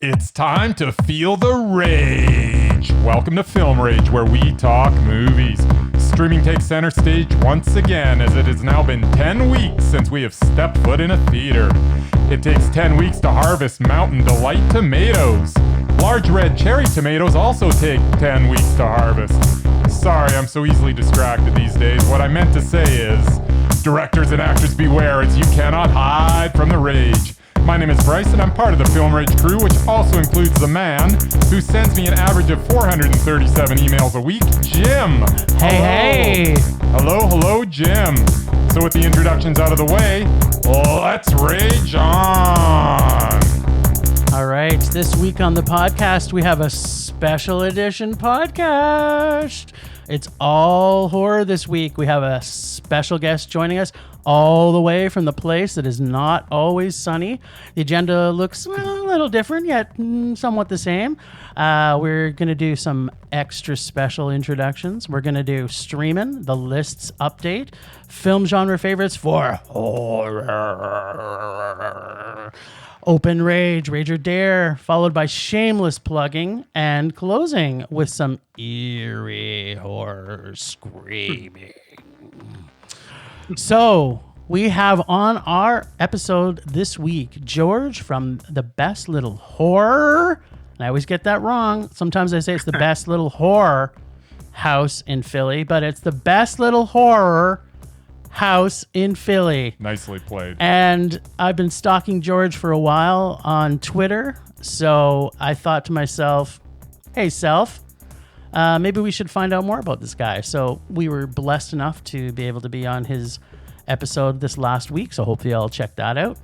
It's time to feel the rage. Welcome to Film Rage, where we talk movies. Streaming takes center stage once again, as it has now been 10 weeks since we have stepped foot in a theater. It takes 10 weeks to harvest Mountain Delight tomatoes. Large red cherry tomatoes also take 10 weeks to harvest. Sorry, I'm so easily distracted these days. What I meant to say is, directors and actors beware, as you cannot hide from the rage. My name is Bryce, and I'm part of the Film Rage crew, which also includes the man who sends me an average of 437 emails a week, Jim. Hey. Hello, Jim. So with the introductions out of the way, let's rage on. All right, this week on the podcast, we have a special edition podcast. It's all horror this week. We have a special guest joining us all the way from the place that is not always sunny. The agenda looks a little different, yet somewhat the same. We're going to do some extra special introductions. We're going to do streaming, the lists update, film genre favorites for horror, open rage, rage or dare, followed by shameless plugging, and closing with some eerie horror screaming. So we have on our episode this week, George from the Best Little Horror. And I always get that wrong. Sometimes I say it's the Best Little Horror House in Philly, but it's the Best Little Horror House in Philly. Nicely played. And I've been stalking George for a while on Twitter. So I thought to myself, hey, self, maybe we should find out more about this guy. So we were blessed enough to be able to be on his episode this last week. So hopefully I'll check that out.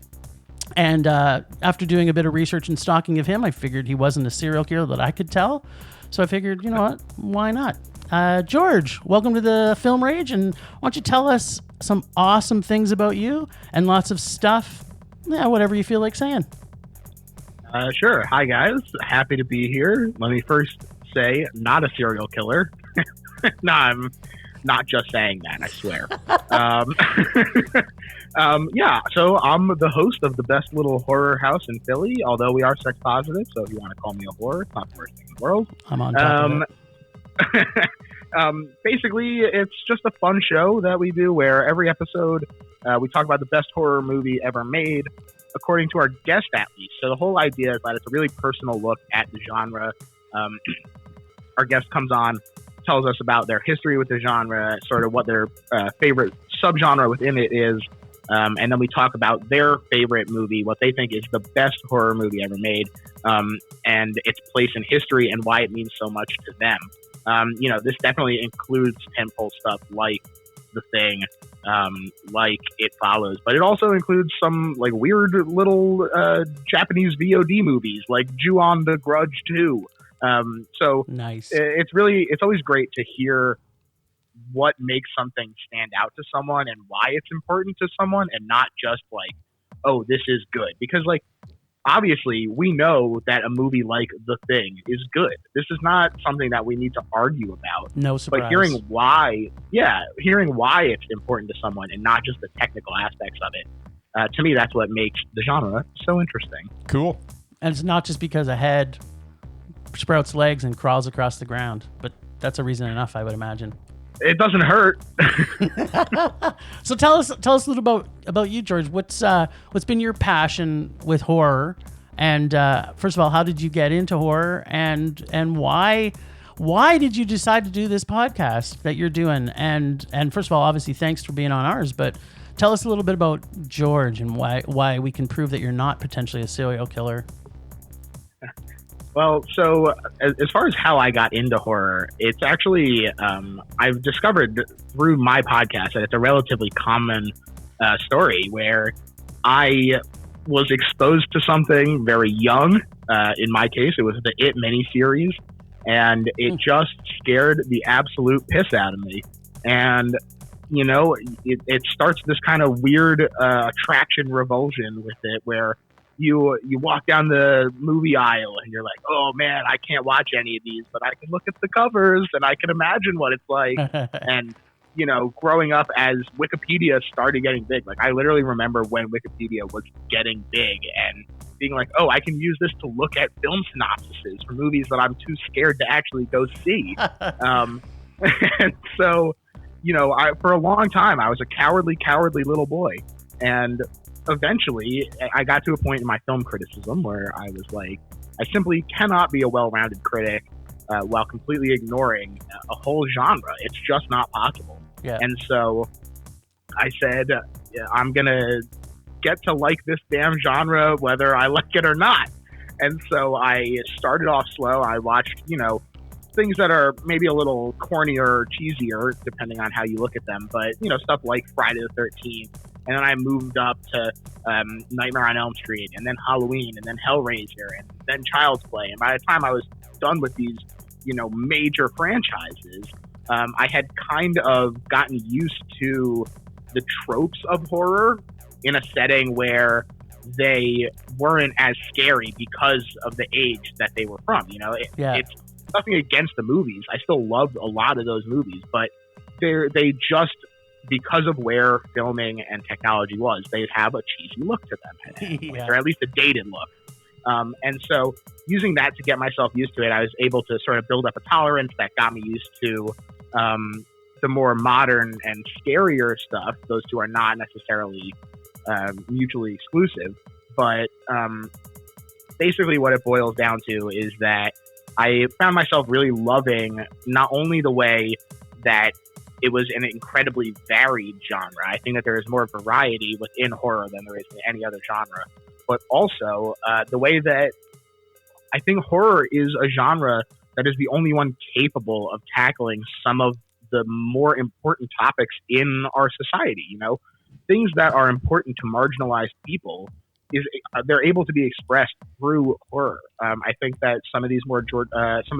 And after doing a bit of research and stalking of him, I figured he wasn't a serial killer that I could tell. So I figured, you know what, why not? George, welcome to the Film Rage. And why don't you tell us some awesome things about you and lots of stuff, whatever you feel like saying. Sure. Hi, guys. Happy to be here. Let me first say, not a serial killer. No, I'm not just saying that, I swear. So I'm the host of the Best Little Horror House in Philly, although we are sex positive, so if you want to call me a whore, it's not the worst thing in the world. I'm on top of it. Basically, it's just a fun show that we do where every episode we talk about the best horror movie ever made, according to our guest at least. So the whole idea is that it's a really personal look at the genre. Our guest comes on, tells us about their history with the genre, sort of what their favorite subgenre within it is, and then we talk about their favorite movie, what they think is the best horror movie ever made, and its place in history and why it means so much to them. This definitely includes tentpole stuff like The Thing, like It Follows, but it also includes some like weird little Japanese VOD movies like Ju-on the Grudge 2. So nice. It's always great to hear what makes something stand out to someone and why it's important to someone, and not just like, oh, this is good. Because like, obviously we know that a movie like The Thing is good. This is not something that we need to argue about. No surprise. But hearing why it's important to someone and not just the technical aspects of it, to me, that's what makes the genre so interesting. Cool. And it's not just because a head sprouts legs and crawls across the ground, but that's a reason enough, I would imagine. It doesn't hurt. So tell us a little about you, George. What's been your passion with horror? And first of all, how did you get into horror? And why did you decide to do this podcast that you're doing? And first of all, obviously, thanks for being on ours. But tell us a little bit about George and why we can prove that you're not potentially a serial killer. Well, so as far as how I got into horror, it's actually, I've discovered through my podcast that it's a relatively common story where I was exposed to something very young. In my case, it was the It miniseries, and it just scared the absolute piss out of me. And, it starts this kind of weird attraction revulsion with it where you walk down the movie aisle and you're like, oh man, I can't watch any of these, but I can look at the covers and I can imagine what it's like. And growing up as Wikipedia started getting big, like I literally remember when Wikipedia was getting big, and being like, oh, I can use this to look at film synopsises for movies that I'm too scared to actually go see. And so, for a long time, I was a cowardly little boy. And eventually, I got to a point in my film criticism where I was like, I simply cannot be a well-rounded critic while completely ignoring a whole genre. It's just not possible. Yeah. And so I said, I'm going to get to like this damn genre whether I like it or not. And so I started off slow. I watched, things that are maybe a little cornier or cheesier, depending on how you look at them. But, stuff like Friday the 13th. And then I moved up to Nightmare on Elm Street, and then Halloween, and then Hellraiser, and then Child's Play. And by the time I was done with these, major franchises, I had kind of gotten used to the tropes of horror in a setting where they weren't as scary because of the age that they were from. It's nothing against the movies. I still loved a lot of those movies, but they just, because of where filming and technology was, they have a cheesy look to them, or at least a dated look. And so using that to get myself used to it, I was able to sort of build up a tolerance that got me used to the more modern and scarier stuff. Those two are not necessarily mutually exclusive, but basically what it boils down to is that I found myself really loving not only the way that it was an incredibly varied genre. I think that there is more variety within horror than there is in any other genre, but also the way that I think horror is a genre that is the only one capable of tackling some of the more important topics in our society. Things that are important to marginalized people they're able to be expressed through horror. I think that some of the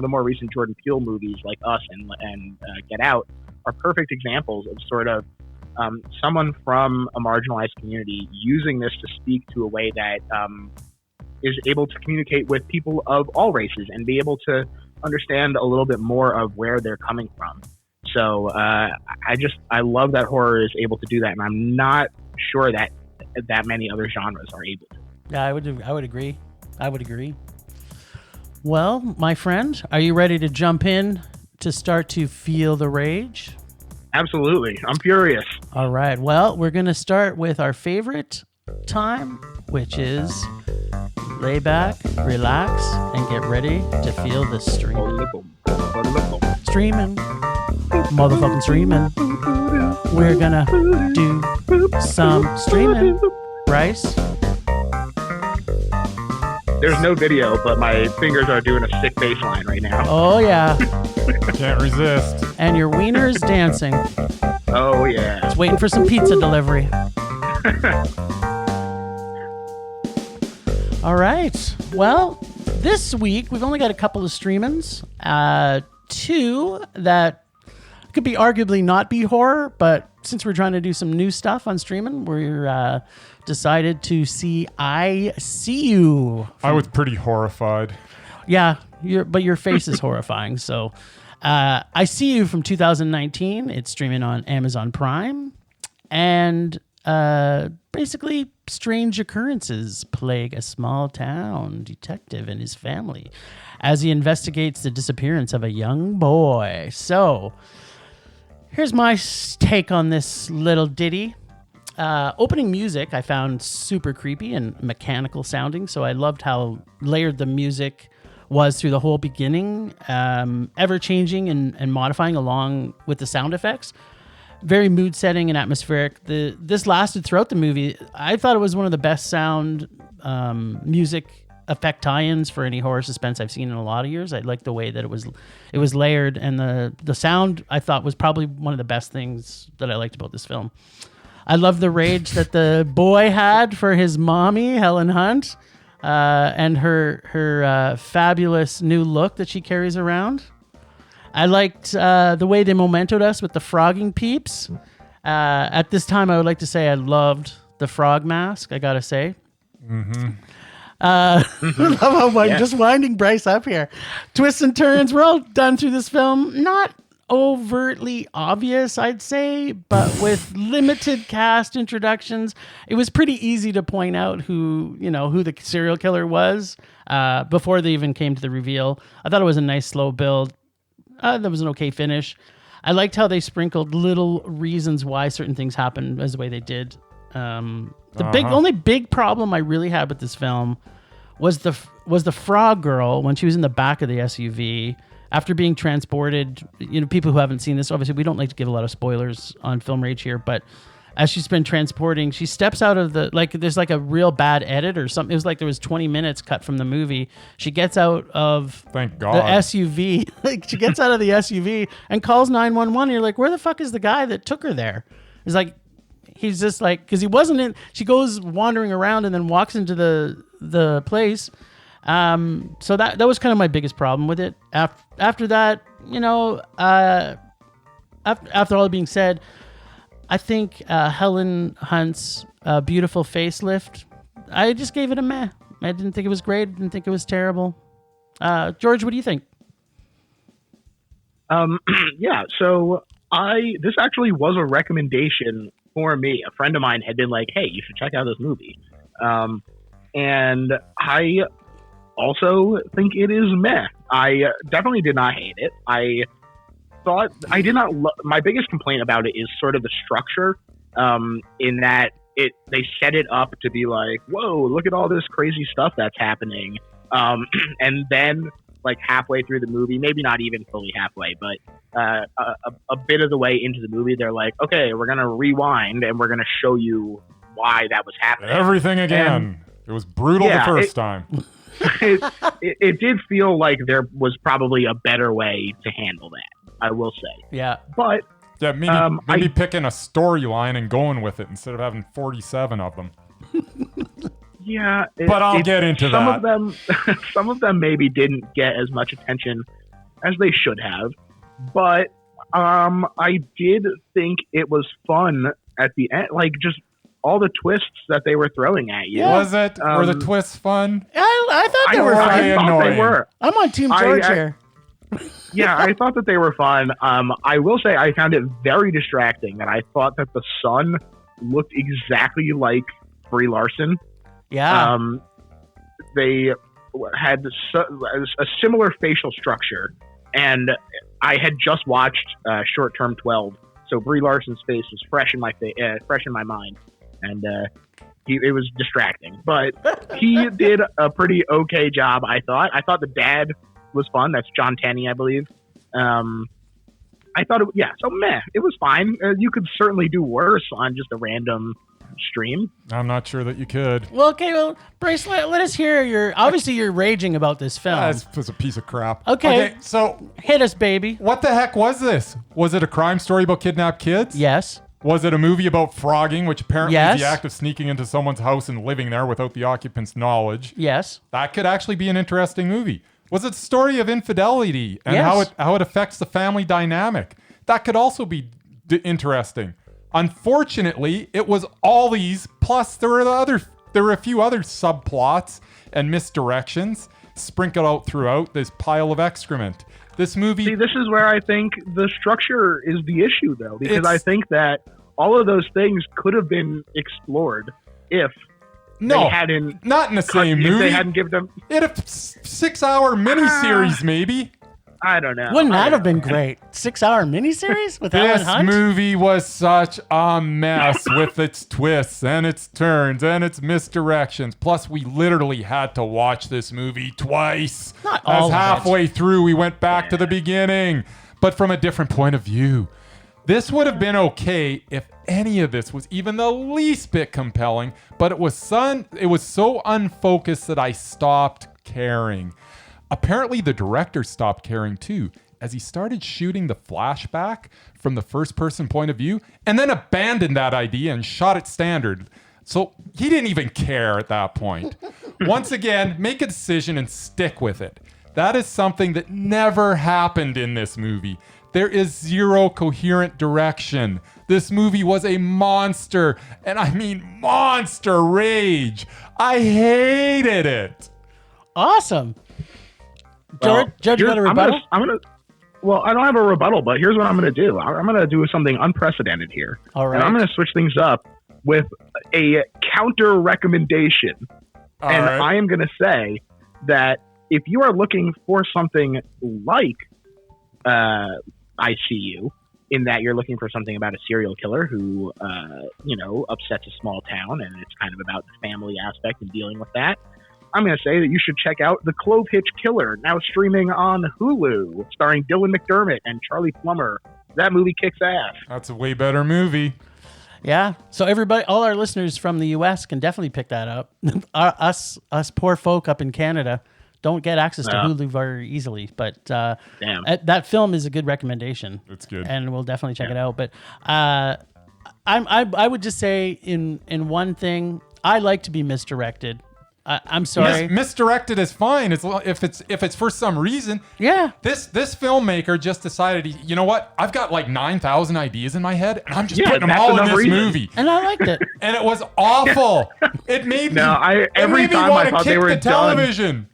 more recent Jordan Peele movies, like Us and Get Out, are perfect examples of sort of someone from a marginalized community using this to speak to a way that is able to communicate with people of all races and be able to understand a little bit more of where they're coming from. So I love that horror is able to do that, and I'm not sure that many other genres are able to. Yeah, I would agree. Well, my friend, are you ready to jump in to start to feel the rage? Absolutely. I'm furious. All right. Well, we're going to start with our favorite time, which is lay back, relax, and get ready to feel the stream. Streaming. Motherfucking streaming. We're going to do some streaming. Bryce? There's no video, but my fingers are doing a sick bass line right now. Oh, yeah. Can't resist. And your wiener is dancing. Oh, yeah. It's waiting for some pizza delivery. All right. Well, this week, we've only got a couple of streamings. Two that could be arguably not be horror, but since we're trying to do some new stuff on streaming, we're decided to see I See You. I was pretty horrified. Yeah, but your face is horrifying. So I See You from 2019. It's streaming on Amazon Prime. And basically, strange occurrences plague a small town detective and his family as he investigates the disappearance of a young boy. So here's my take on this little ditty. Opening music I found super creepy and mechanical sounding, so I loved how layered the music was through the whole beginning, ever changing and modifying along with the sound effects. Very mood setting and atmospheric. This lasted throughout the movie. I thought it was one of the best sound music effect tie-ins for any horror suspense I've seen in a lot of years. I liked the way that it was layered, and the sound I thought was probably one of the best things that I liked about this film. I love the rage that the boy had for his mommy, Helen Hunt, and her fabulous new look that she carries around. I liked the way they mementoed us with the frogging peeps. At this time, I would like to say I loved the frog mask, I gotta say. Mm-hmm. Love how I'm just winding Bryce up here. Twists and turns. We're all done through this film. Not overtly obvious, I'd say, but with limited cast introductions, it was pretty easy to point out who the serial killer was before they even came to the reveal. I thought it was a nice slow build. That was an okay finish. I liked how they sprinkled little reasons why certain things happened as the way they did. The only big problem I really had with this film was the frog girl when she was in the back of the SUV after being transported. People who haven't seen this, obviously we don't like to give a lot of spoilers on Film Rage here, but as she's been transporting, she steps out of there's like a real bad edit or something. It was like there was 20 minutes cut from the movie. She gets out of Thank God. the SUV. She gets out of the SUV and calls 911. And you're like, where the fuck is the guy that took her there? It's like, he's just like, because he wasn't in. She goes wandering around and then walks into the place. So that was kind of my biggest problem with it. After that, after all being said, I think Helen Hunt's beautiful facelift, I just gave it a meh. I didn't think it was great. Didn't think it was terrible. George, what do you think? Yeah, so this actually was a recommendation for me. A friend of mine had been like, hey, you should check out this movie. And I also think it is meh. I definitely did not hate it. My biggest complaint about it is sort of the structure, in that they set it up to be like, whoa, look at all this crazy stuff that's happening. And then like halfway through the movie, maybe not even fully halfway, but a bit of the way into the movie, they're like, okay, we're going to rewind and we're going to show you why that was happening. Everything again. It was brutal the first time. It did feel like there was probably a better way to handle that, I will say. Yeah. But yeah, maybe picking a storyline and going with it instead of having 47 of them. Yeah. But I'll get into that. Some of them maybe didn't get as much attention as they should have. But I did think it was fun at the end. Like, just all the twists that they were throwing at you. Yeah. Was it? Were the twists fun? I thought they were fun. I thought they were. I'm on Team George here. Yeah, I thought that they were fun. I will say I found it very distracting that I thought that the son looked exactly like Brie Larson. Yeah. They had a similar facial structure, and I had just watched Short Term 12, so Brie Larson's face was fresh in my mind, and it was distracting. But he did a pretty okay job, I thought. I thought the dad was fun. That's John Tenney, I believe. I thought so meh. It was fine. You could certainly do worse on just a random stream. I'm not sure that you could. Well, okay, Bryce, let us hear you're raging about this film. This was a piece of crap. Okay, so hit us, baby. What the heck was this? Was it a crime story about kidnapped kids? Yes. Was it a movie about frogging, which apparently is the Yes. act of sneaking into someone's house and living there without the occupant's knowledge? Yes. That could actually be an interesting movie. Was it a story of infidelity and Yes. how it affects the family dynamic? That could also be interesting. Unfortunately, it was all these, plus there were a few other subplots and misdirections sprinkled out throughout this pile of excrement. This movie... See, this is where I think the structure is the issue, though, because I think that all of those things could have been explored if they hadn't... not in the same movie. If they hadn't given them... It a 6-hour miniseries, maybe. I don't know. Wouldn't that have been great? 6-hour miniseries with Helen Hunt? This movie was such a mess with its twists and its turns and its misdirections. Plus, we literally had to watch this movie twice. Not all As of halfway through, we went back to the beginning, but from a different point of view. This would have been okay if any of this was even the least bit compelling, but it was so unfocused that I stopped caring. Apparently, the director stopped caring too, as he started shooting the flashback from the first-person point of view, and then abandoned that idea and shot it standard. So he didn't even care at that point. Once again, make a decision and stick with it. That is something that never happened in this movie. There is zero coherent direction. This movie was a monster, and I mean monster rage. I hated it. Awesome. Judge, you got a rebuttal? Well, I don't have a rebuttal, but here's what I'm going to do. I'm going to do something unprecedented here. All right. And I'm going to switch things up with a counter recommendation. And right. I am going to say that if you are looking for something like ICU, in that you're looking for something about a serial killer who, upsets a small town, and it's kind of about the family aspect and dealing with that, I'm going to say that you should check out The Clove Hitch Killer, now streaming on Hulu, starring Dylan McDermott and Charlie Plummer. That movie kicks ass. That's a way better movie. Yeah. So everybody, all our listeners from the U.S. can definitely pick that up. us poor folk up in Canada don't get access to Hulu very easily. But that film is a good recommendation. It's good, and we'll definitely check it out. But I would just say in one thing, I like to be misdirected. I'm sorry. Misdirected is fine. If it's for some reason. Yeah. This filmmaker just decided, you know what? I've got like 9,000 ideas in my head, and I'm just putting them all in this movie. And I liked it. And it was awful. It made me. Every time I thought they were the television.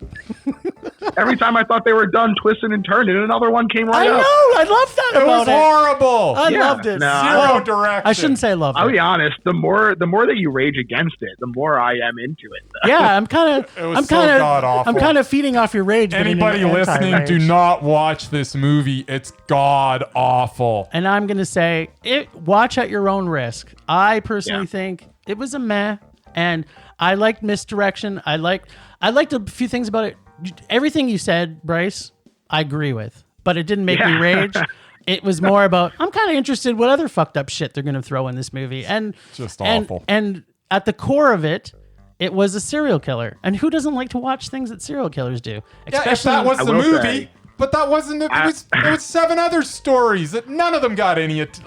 Every time I thought they were done twisting and turning, another one came right up. I know. I loved that It about was it. horrible. I loved it. Zero direction. I shouldn't say loved it. I'll be honest. The more that you rage against it, the more I am into it. Yeah, I'm kind of feeding off your rage. Anybody listening, do not watch this movie. It's god awful. And I'm gonna say, watch at your own risk. I personally think it was a meh, and I liked misdirection. I liked a few things about it. Everything you said, Bryce, I agree with, but it didn't make me rage. It was more about, I'm kind of interested what other fucked up shit they're gonna throw in this movie, and just awful. And at the core of it, it was a serial killer, and who doesn't like to watch things that serial killers do? Especially, if that was the movie, but that wasn't. It was 7 other stories that none of them got any. It's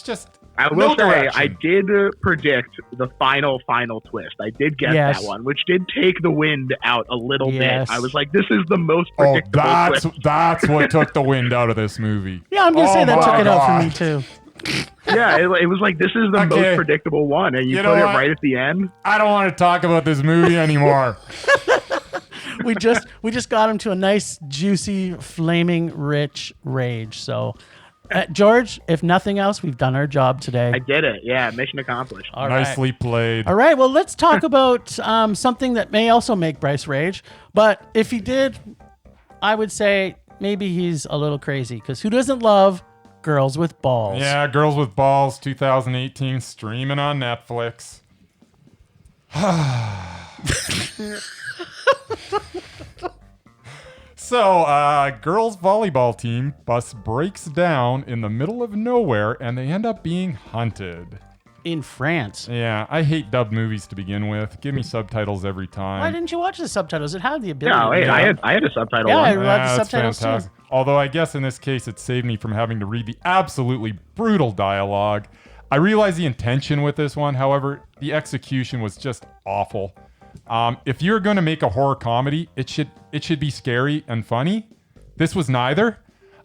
just. I will say, I did predict the final twist. I did get that one, which did take the wind out a little bit. I was like, this is the most predictable twist. That's what took the wind out of this movie. Yeah, I'm going to say that took it out for me, too. Yeah, it was like, this is the most predictable one, and you put it right at the end. I don't want to talk about this movie anymore. we just got him to a nice, juicy, flaming, rich rage. So, George, if nothing else, we've done our job today. I did it. Yeah, mission accomplished. All Nicely played. All right, well, let's talk about something that may also make Bryce rage. But if he did, I would say maybe he's a little crazy, because who doesn't love Girls with Balls? Yeah, Girls with Balls 2018, streaming on Netflix. So, girls volleyball team bus breaks down in the middle of nowhere, and they end up being hunted. In France. Yeah, I hate dubbed movies to begin with. Give me subtitles every time. Why didn't you watch the subtitles? It had the ability. No, I had a subtitle. Yeah, one. I read the subtitles fantastic. Too. Although I guess in this case it saved me from having to read the absolutely brutal dialogue. I realize the intention with this one, however, the execution was just awful. If you're going to make a horror comedy, it should be scary and funny. This was neither.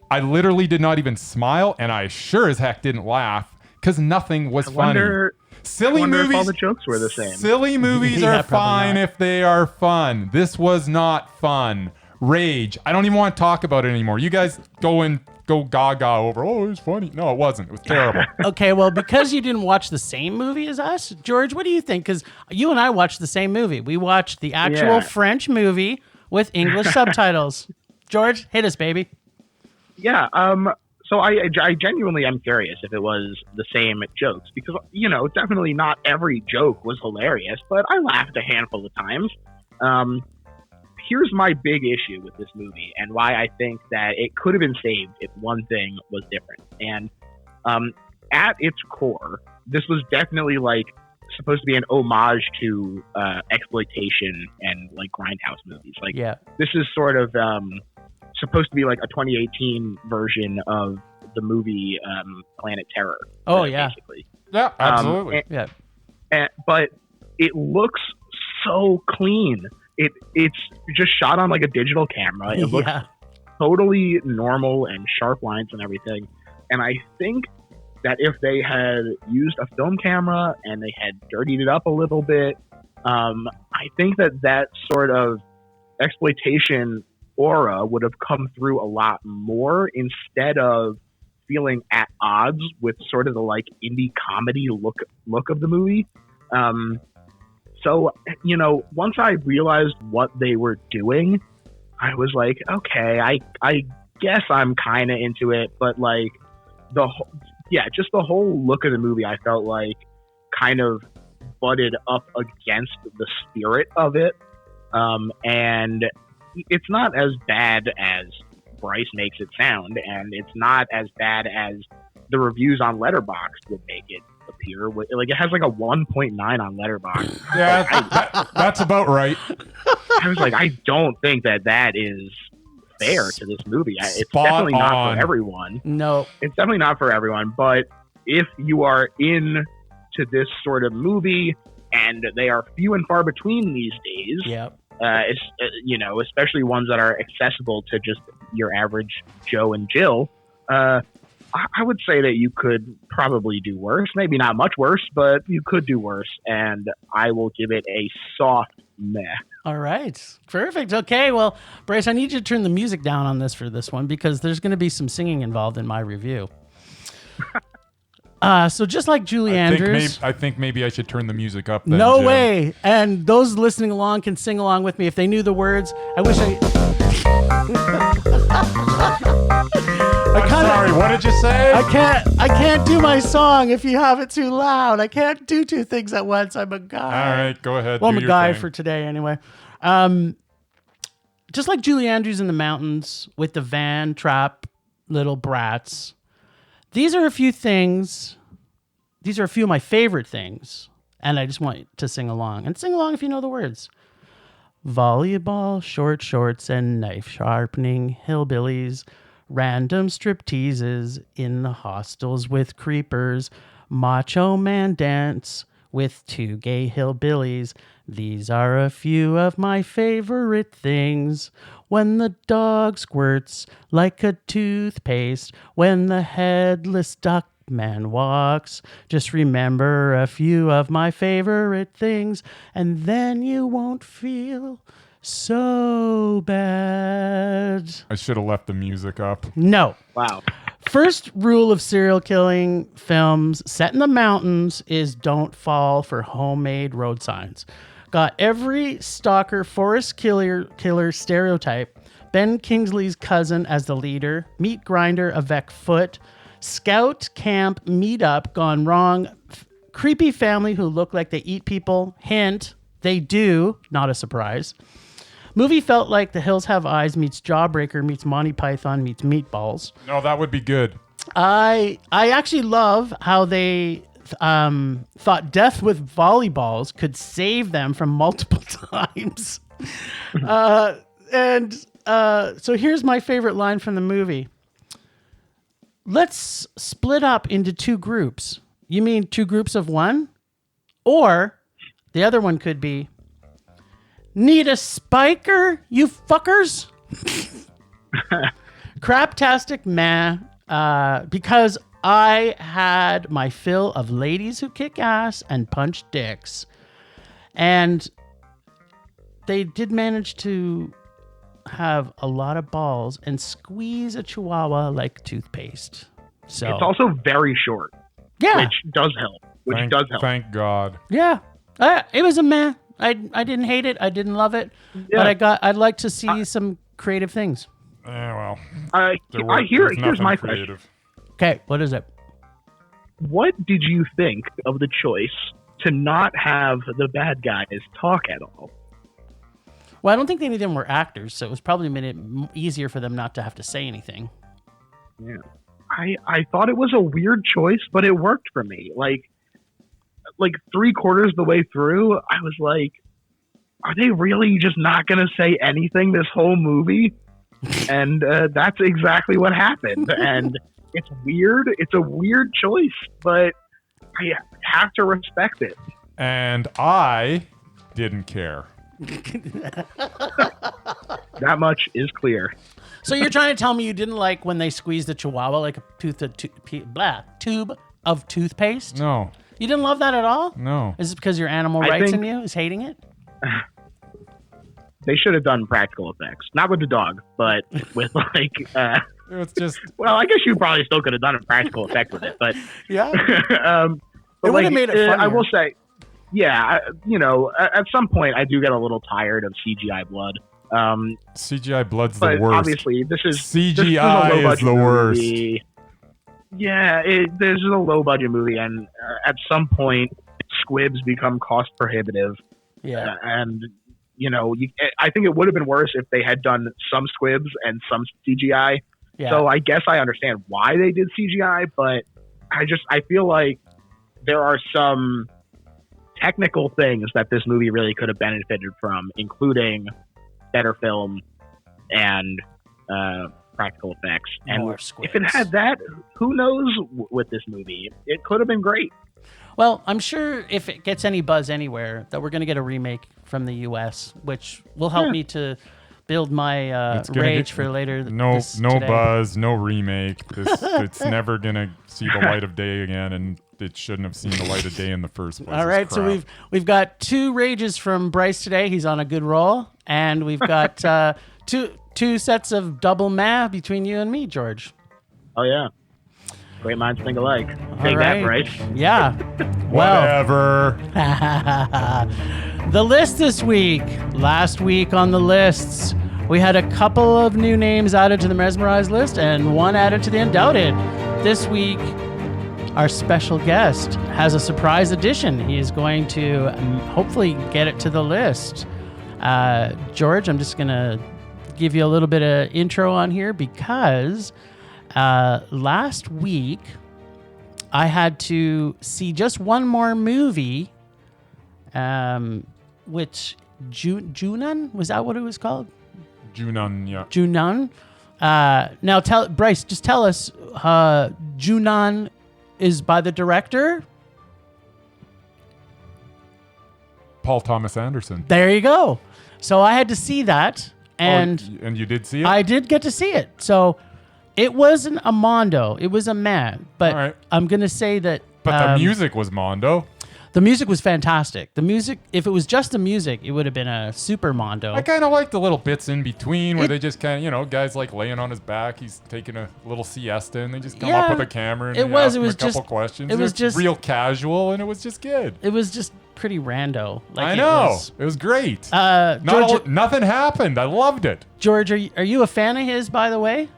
I literally did not even smile, and I sure as heck didn't laugh, because nothing was funny. Silly movies. If all the jokes were the same. Silly movies are fine if they are fun. This was not fun. Rage. I don't even want to talk about it anymore. You guys go gaga over, oh, it was funny. No, it wasn't. It was terrible. Okay, well, because you didn't watch the same movie as us, George, what do you think? Because you and I watched the same movie. We watched the actual French movie with English subtitles. George, hit us, baby. Yeah, so I genuinely am curious if it was the same jokes, because, definitely not every joke was hilarious, but I laughed a handful of times. Here's my big issue with this movie, and why I think that it could have been saved if one thing was different. And at its core, this was definitely supposed to be an homage to exploitation and grindhouse movies. This is sort of supposed to be a 2018 version of the movie Planet Terror. Oh yeah, basically. Yeah, absolutely. But it looks so clean. It's just shot on a digital camera. It looks totally normal and sharp lines and everything. And I think that if they had used a film camera and they had dirtied it up a little bit, I think that sort of exploitation aura would have come through a lot more instead of feeling at odds with sort of the like indie comedy look of the movie. So, you know, once I realized what they were doing, I was like, okay, I guess I'm kind of into it, but like just the whole look of the movie, I felt like kind of butted up against the spirit of it. And it's not as bad as Bryce makes it sound, and it's not as bad as the reviews on Letterboxd would make it appear. Like, it has like a 1.9 on Letterboxd. Yeah, that's about right. I was like, I don't think that is fair to this movie. It's definitely not for everyone. No, it's definitely not for everyone. But if you are into this sort of movie, and they are few and far between these days, it's, you know, especially ones that are accessible to just your average Joe and Jill, I would say that you could probably do worse. Maybe not much worse, but you could do worse. And I will give it a soft meh. All right. Perfect. Okay. Well, Bryce, I need you to turn the music down on this for this one because there's going to be some singing involved in my review. So just like Julie Andrews. I think maybe I should turn the music up then, No Jim. way. And those listening along can sing along with me if they knew the words. I wish Sorry, what did you say? I can't do my song if you have it too loud. I can't do two things at once. I'm a guy. All right, go ahead. Well, I'm do a your guy thing. for today anyway. Just like Julie Andrews in the mountains with the van trap little brats. These are a few things. These are a few of my favorite things. And I just want you to sing along. And sing along if you know the words. Volleyball, short shorts, and knife sharpening hillbillies. Random strip teases in the hostels with creepers. Macho man dance with two gay hillbillies. These are a few of my favorite things. When the dog squirts like a toothpaste. When the headless duck man walks. Just remember a few of my favorite things. And then you won't feel so bad. I should have left the music up. No. Wow. First rule of serial killing films set in the mountains is don't fall for homemade road signs. Got every stalker, forest killer stereotype. Ben Kingsley's cousin as the leader. Meat grinder avec foot. Scout camp meetup gone wrong. Creepy family who look like they eat people. Hint, they do. Not a surprise. Movie felt like The Hills Have Eyes meets Jawbreaker meets Monty Python meets Meatballs. No, that would be good. I actually love how they thought death with volleyballs could save them from multiple times. So here's my favorite line from the movie. Let's split up into two groups. You mean two groups of one? Or the other one could be, need a spiker, you fuckers? Craptastic man. Because I had my fill of ladies who kick ass and punch dicks. And they did manage to have a lot of balls and squeeze a chihuahua like toothpaste. So it's also very short. Yeah. Which does help. Thank God. Yeah. It was a meh. I didn't hate it. I didn't love it. Yeah. But I'd like to see some creative things. Yeah, well. Here's my question. Okay, what is it? What did you think of the choice to not have the bad guys talk at all? Well, I don't think any of them were actors, so it was probably made it easier for them not to have to say anything. Yeah. I thought it was a weird choice, but it worked for me. Like 3/4 of the way through, I was like, are they really just not going to say anything this whole movie? And that's exactly what happened. And it's weird. It's a weird choice, but I have to respect it. And I didn't care. That much is clear. So you're trying to tell me you didn't like when they squeezed the chihuahua like a tube of toothpaste? No. You didn't love that at all? No. Is it because your animal rights in you is hating it? they should have done practical effects, not with the dog, but with like. It's just. Well, I guess you probably still could have done a practical effect with it, but Yeah. But It would have made it funnier. I will say, yeah, at some point I do get a little tired of CGI blood. CGI blood's but the worst. obviously, this is CGI is the worst. Movie. Yeah, this is a low budget movie, and at some point, squibs become cost prohibitive. Yeah, and I think it would have been worse if they had done some squibs and some CGI. yeah. So I guess I understand why they did CGI, but I feel like there are some technical things that this movie really could have benefited from, including better film and practical effects. More And squibs. if it had that, who knows with this movie? It could have been great. Well, I'm sure if it gets any buzz anywhere, that we're going to get a remake from the U.S., which will help me to build my It's gonna rage get- for later. No today. buzz, no remake. It's never gonna see the light of day again, and it shouldn't have seen the light of day in the first place. All right, It's so crap. we've got 2 rages from Bryce today. He's on a good roll, and we've got two sets of double meh between you and me, George. Oh, yeah. Great minds think alike. Take All that, right. Bryce. Yeah. Well, Whatever. the list this week. Last week on the lists, we had a couple of new names added to the Mesmerized list and one added to the Undoubted. This week, our special guest has a surprise addition. He is going to hopefully get it to the list. George, I'm just going to give you a little bit of intro on here because last week I had to see just one more movie, which Junon, was that what it was called? Junon, yeah. Junon. Now Bryce, just tell us, Junon is by the director. Paul Thomas Anderson. There you go. So I had to see that, and and you did see it? I did get to see it. So it wasn't a mondo. It was a man. But All right. I'm going to say that. But the music was Mondo. The music was fantastic. The music, if it was just the music, it would have been a super mondo. I kind of like the little bits in between where It- they just kind of, guys like laying on his back. He's taking a little siesta, and they just come Yeah, up with a camera and it they was- ask it him was a couple just- questions. it was It's just- real casual, and it was just good. It was just pretty rando. Like I it know. was- It was great. George, Nothing happened. I loved it. George, are you a fan of his, by the way?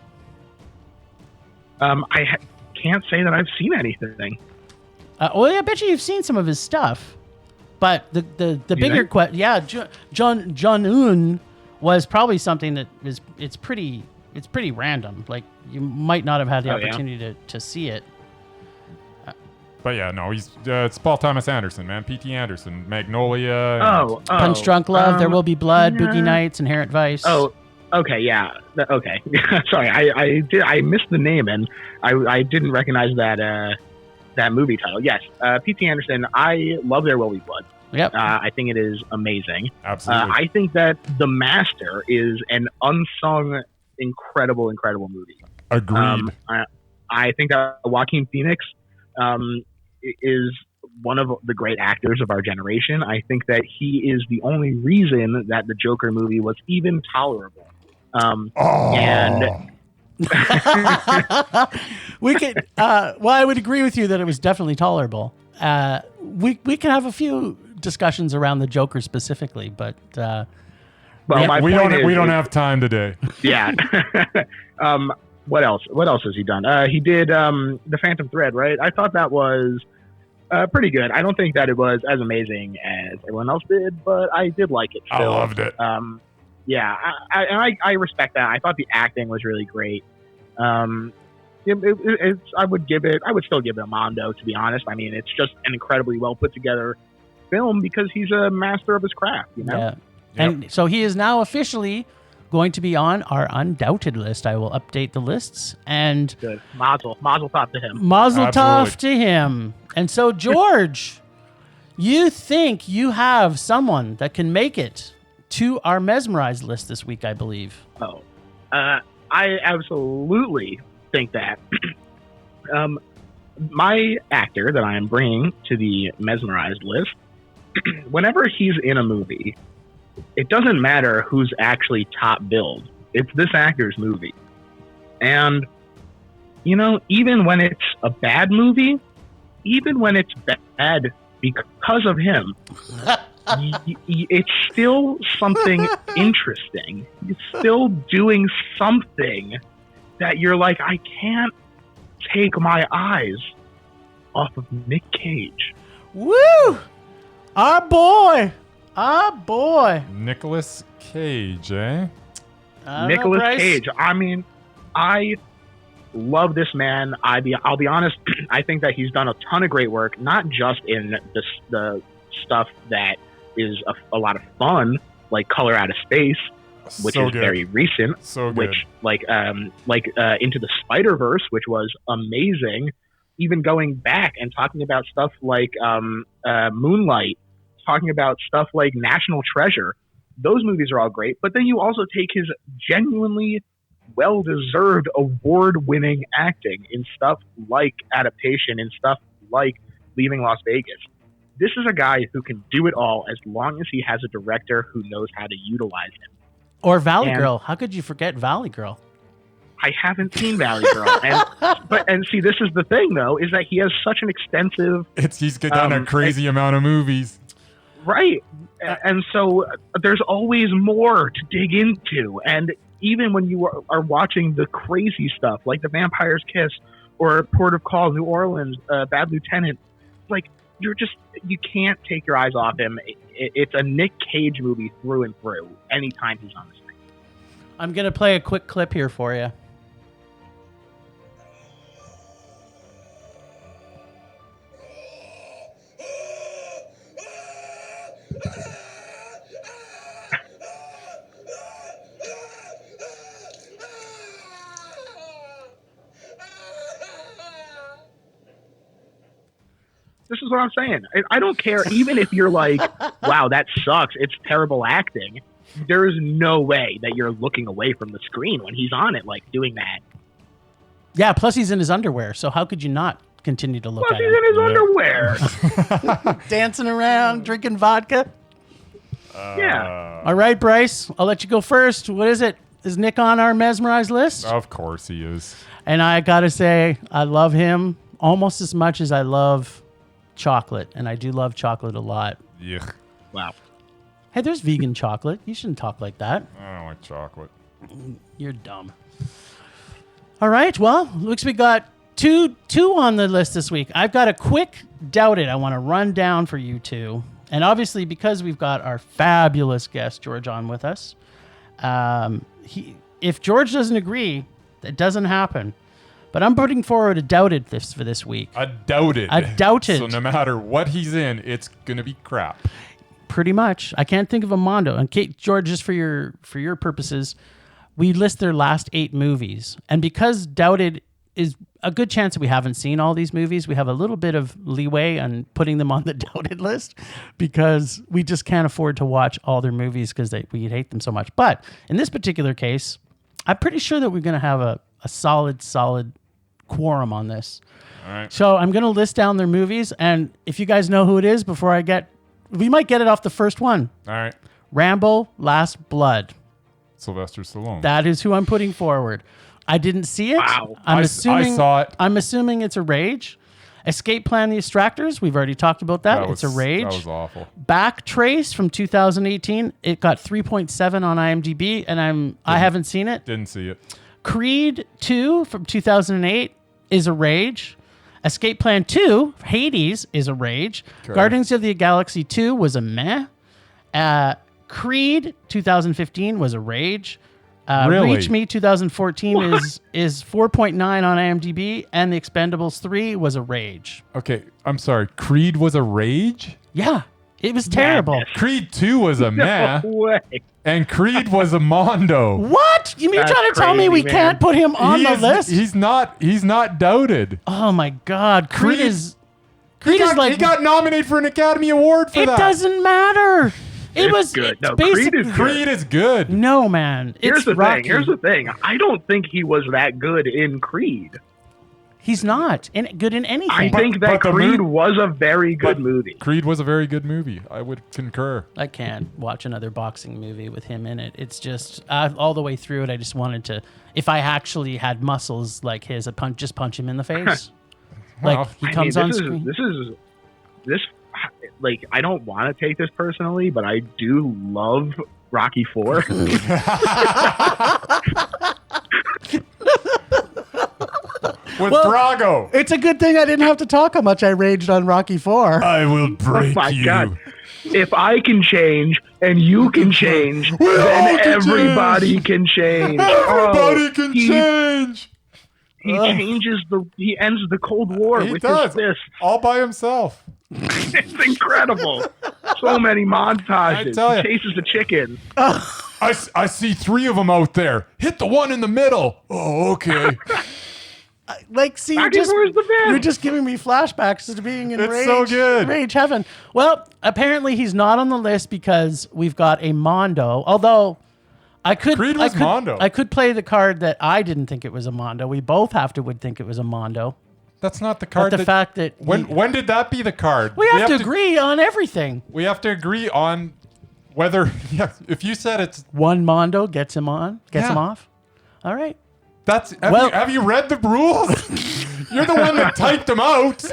Can't say that I've seen anything. Well, I bet you've seen some of his stuff. But the bigger think? question, yeah, John Un was probably something that it's pretty random. Like you might not have had the Oh, yeah? opportunity to see it. But yeah, no, it's Paul Thomas Anderson, man. P.T. Anderson, Magnolia. and- Oh. Punch Drunk Love, There Will Be Blood, yeah. Boogie Nights, Inherent Vice. Oh, okay, yeah. Okay. Sorry, I missed the name, and I didn't recognize that movie title. Yes, P.T. Anderson, I love There Will Be Blood. Yep. I think it is amazing. Absolutely. I think that The Master is an unsung, incredible movie. Agreed. I think that Joaquin Phoenix is one of the great actors of our generation. I think that he is the only reason that the Joker movie was even tolerable. And We could. Well, I would agree with you that it was definitely tolerable. We can have a few discussions around the Joker specifically, but well, Yeah, my we point don't is, have time today. yeah. What else? What else has he done? He did The Phantom Thread, right? I thought that was pretty good. I don't think that it was as amazing as everyone else did, but I did like it. I Still. loved it. Yeah, I respect that. I thought the acting was really great. I would still give it a mondo, to be honest. I mean, it's just an incredibly well put together film because he's a master of his craft, you know? yeah. And so he is now officially going to be on our Undoubted list. I will update the lists and Good. Mazel tov to him. Mazel tov Absolutely. to him. And so, George, you think you have someone that can make it to our Mesmerized list this week, I believe. Oh, I absolutely think that. My actor that I am bringing to the Mesmerized list, whenever he's in a movie, it doesn't matter who's actually top billed. It's this actor's movie. And, even when it's a bad movie, even when it's bad because of him, it's still something interesting. He's still doing something that you're like, I can't take my eyes off of Nick Cage. Woo! Our boy. Nicolas Cage, eh? Nicolas Cage. I mean, I love this man. I'll be honest. I think that he's done a ton of great work, not just in the stuff that is a lot of fun, like Color Out of Space, which is very recent. So good. Which Into the Spider-Verse, which was amazing. Even going back and talking about stuff like Moonlight, talking about stuff like National Treasure. Those movies are all great. But then you also take his genuinely well-deserved award-winning acting in stuff like Adaptation and stuff like Leaving Las Vegas. This is a guy who can do it all as long as he has a director who knows how to utilize him. Or Valley Girl. How could you forget Valley Girl? I haven't seen Valley Girl. And see, this is the thing, though, is that he has such an extensive... He's done a crazy amount of movies. Right. And so there's always more to dig into. And even when you are watching the crazy stuff, like The Vampire's Kiss or Port of Call, New Orleans, Bad Lieutenant, like, you can't take your eyes off him. It's a Nick Cage movie through and through anytime he's on the screen. I'm going to play a quick clip here for you. This is what I'm saying. I don't care. Even if you're like, wow, that sucks. It's terrible acting. There is no way that you're looking away from the screen when he's on it, like doing that. Yeah, plus he's in his underwear. So how could you not continue to look at him? He's in his underwear. Dancing around, drinking vodka. Yeah. All right, Bryce, I'll let you go first. What is it? Is Nick on our Mesmerized list? Of course he is. And I got to say, I love him almost as much as I love chocolate, and I do love chocolate a lot. Yuck. Wow. Hey, there's vegan chocolate. You shouldn't talk like that. I don't like chocolate. You're dumb. All right, well, looks we got two on the list this week. I've got a quick Doubted I want to run down for you two. And obviously, because we've got our fabulous guest, George, on with us, if George doesn't agree, that doesn't happen. But I'm putting forward a Doubted list for this week. A Doubted. So no matter what he's in, it's going to be crap. Pretty much. I can't think of a Mondo. And Kate, George, just for your purposes, we list their last 8 movies. And because Doubted is a good chance that we haven't seen all these movies, we have a little bit of leeway on putting them on the Doubted list because we just can't afford to watch all their movies because we hate them so much. But in this particular case, I'm pretty sure that we're going to have a solid quorum on this. All right. So I'm going to list down their movies, and if you guys know who it is we might get it off the first one. All right. Rambo: Last Blood. Sylvester Stallone. That is who I'm putting forward. I didn't see it. Wow. I saw it. I'm assuming it's a rage. Escape Plan: The Extractors. We've already talked about that. It's a rage. That was awful. Backtrace from 2018. It got 3.7 on IMDb, and I haven't seen it. Didn't see it. Creed 2 from 2008 is a rage. Escape Plan 2, Hades, is a rage. Okay. Guardians of the Galaxy 2 was a meh. Creed 2015 was a rage. Really? Reach Me 2014 is 4.9 on IMDb, and The Expendables 3 was a rage. Okay, I'm sorry. Creed was a rage? Yeah, it was terrible. Madness. Creed 2 was a meh. No way. And Creed was a mondo. What? You're That's trying to tell me crazy, we man. can't put him on the list? He's not doubted. Oh my God, Creed is He got nominated for an Academy Award for It that. doesn't matter. It's good. No, Creed is good. No, man. Here's It's the Rocky. thing. I don't think he was that good in Creed. He's not good in anything. I think that Creed was a very good movie. Creed was a very good movie. I would concur. I can't watch another boxing movie with him in it. It's just all the way through it. I just wanted to, if I actually had muscles like his, I'd just punch him in the face. Like he comes on screen. This like I don't want to take this personally, but I do love Rocky IV. With Drago. It's a good thing I didn't have to talk how much I raged on Rocky IV. I will break oh my you. God. If I can change and you can change, then everybody can change. Everybody can change. He he ends the Cold War with his fist. All by himself. It's incredible. So many montages. I tell He chases the chicken. I see 3 of them out there. Hit the one in the middle. Oh, okay. Like, see, you're just giving me flashbacks to being in rage heaven. Well, apparently he's not on the list because we've got a Mondo. Although Creed was Mondo. I could play the card that I didn't think it was a Mondo. We both would think it was a Mondo. That's not the card. But the fact that when did that be the card? We have to agree on everything. We have to agree on whether if you said it's one Mondo gets him him off. All right. Have you read the rules? You're the one that typed them out.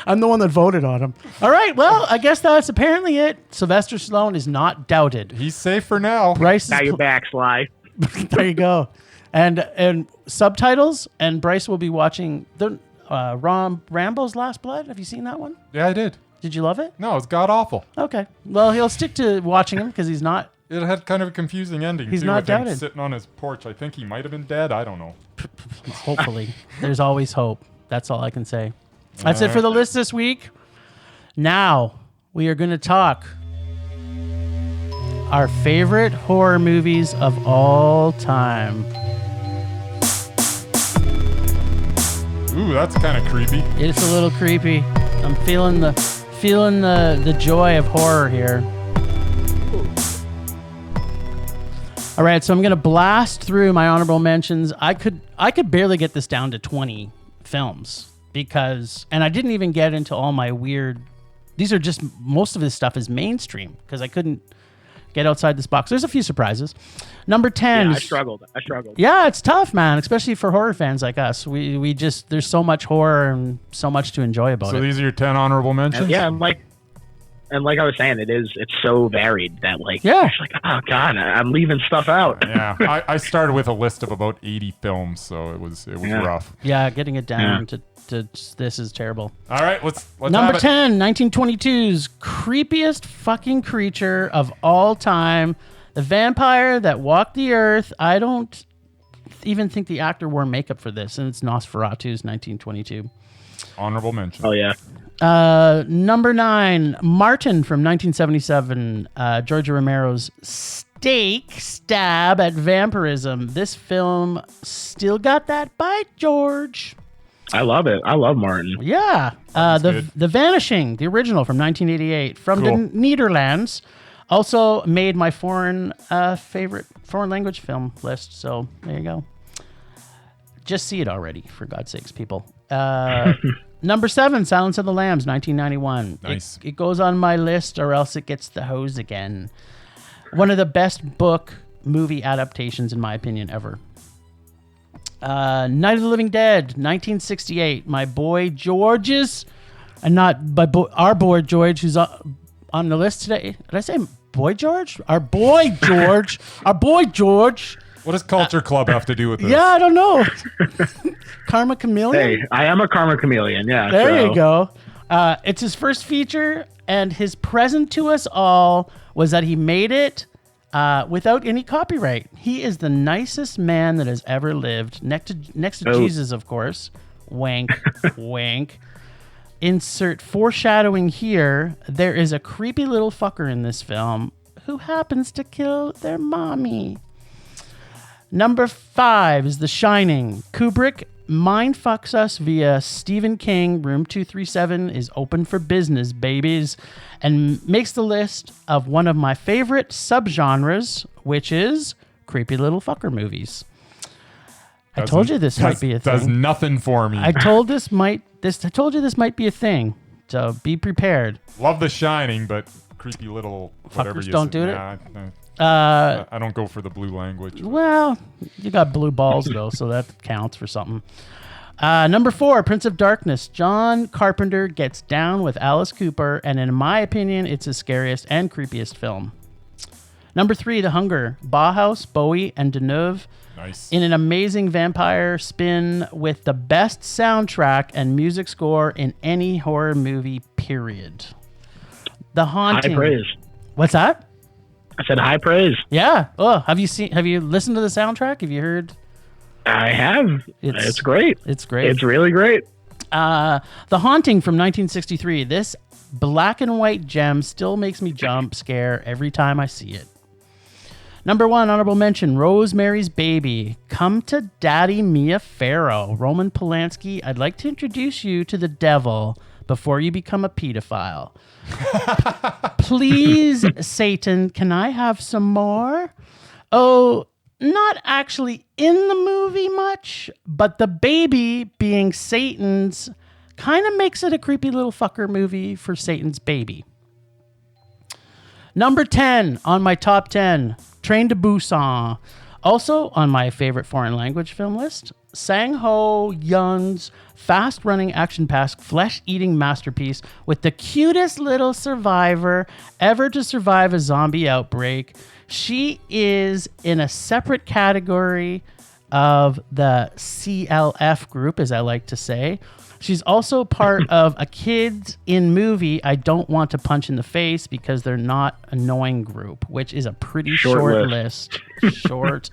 I'm the one that voted on him. All right. Well, I guess that's apparently it. Sylvester Stallone is not doubted. He's safe for now. Bryce now you're back, Sly. There you go. And subtitles. And Bryce will be watching the Rambo's Last Blood. Have you seen that one? Yeah, I did. Did you love it? No, it's god awful. Okay. Well, he'll stick to watching him because he's not. It had kind of a confusing ending. He's too, not with him doubted. sitting on his porch. I think he might have been dead. I don't know. Hopefully. There's always hope. That's all I can say. That's it for the list this week. Now, we are going to talk our favorite horror movies of all time. Ooh, that's kind of creepy. It's a little creepy. I'm feeling the joy of horror here. All right, so I'm gonna blast through my honorable mentions. I could barely get this down to 20 films and I didn't even get into all my weird. These are just most of this stuff is mainstream because I couldn't get outside this box. There's a few surprises. Number 10. Yeah, I struggled. Yeah, it's tough, man, especially for horror fans like us. We just there's so much horror and so much to enjoy about it. So these are your 10 honorable mentions? And like I was saying, it's so varied that you're like, oh God, I'm leaving stuff out. Yeah, I started with a list of about 80 films, so it was rough. Yeah, getting it down to this is terrible. All right, let's Number 10, 1922's creepiest fucking creature of all time, the vampire that walked the earth. I don't even think the actor wore makeup for this, and it's Nosferatu's 1922. Honorable mention. Oh yeah. Number 9, Martin from 1977, George Romero's stab at vampirism. This film still got that bite, George. I love it. I love Martin. Yeah. The Vanishing, the original from 1988 from the Netherlands, also made my favorite foreign language film list. So there you go. Just see it already, for God's sakes, people. Number 7, Silence of the Lambs, 1991. Nice. It goes on my list, or else it gets the hose again. One of the best movie adaptations, in my opinion, ever. Night of the Living Dead, 1968. My boy George's, and not our boy George, who's on the list today. Did I say boy George? Our boy George. Our boy George. What does Culture Club have to do with this? Yeah, I don't know. Karma Chameleon? Hey, I am a Karma Chameleon, yeah. There you go. It's his first feature, and his present to us all was that he made it without any copyright. He is the nicest man that has ever lived, next to Jesus, of course. Wank, wank. Insert foreshadowing here. There is a creepy little fucker in this film who happens to kill their mommy. Number 5 is The Shining. Kubrick mindfucks us via Stephen King. Room 237 is open for business, babies, and makes the list of one of my favorite subgenres, which is creepy little fucker movies. I told you this might be a thing. Does nothing for me. I told you this might be a thing. So be prepared. Love The Shining, but creepy little whatever Fuckers you don't do it. I don't go for the blue language. Well, you got blue balls though, so that counts for something. Number 4, Prince of Darkness. John Carpenter gets down with Alice Cooper, and in my opinion, it's his scariest and creepiest film. Number 3, The Hunger. Bauhaus, Bowie, and Deneuve. Nice. In an amazing vampire spin with the best soundtrack and music score in any horror movie, period. The Haunting. High praise. What's that? I said high praise. Yeah. Oh, have you listened to the soundtrack? Have you heard? I have. It's great. It's great. It's really great. The Haunting from 1963. This black and white gem still makes me jump scare every time I see it. Number 1, honorable mention, Rosemary's Baby. Come to Daddy Mia Farrow. Roman Polanski, I'd like to introduce you to the devil before you become a pedophile. Please, Satan, can I have some more? Oh, not actually in the movie much, but the baby being Satan's kind of makes it a creepy little fucker movie for Satan's baby. Number 10 on my top 10, Train to Busan. Also on my favorite foreign language film list, Sang Ho Yun's fast-running, action-packed, flesh-eating masterpiece with the cutest little survivor ever to survive a zombie outbreak. She is in a separate category of the CLF group, as I like to say. She's also part of a kids in movie I don't want to punch in the face because they're not annoying group, which is a pretty short list. Short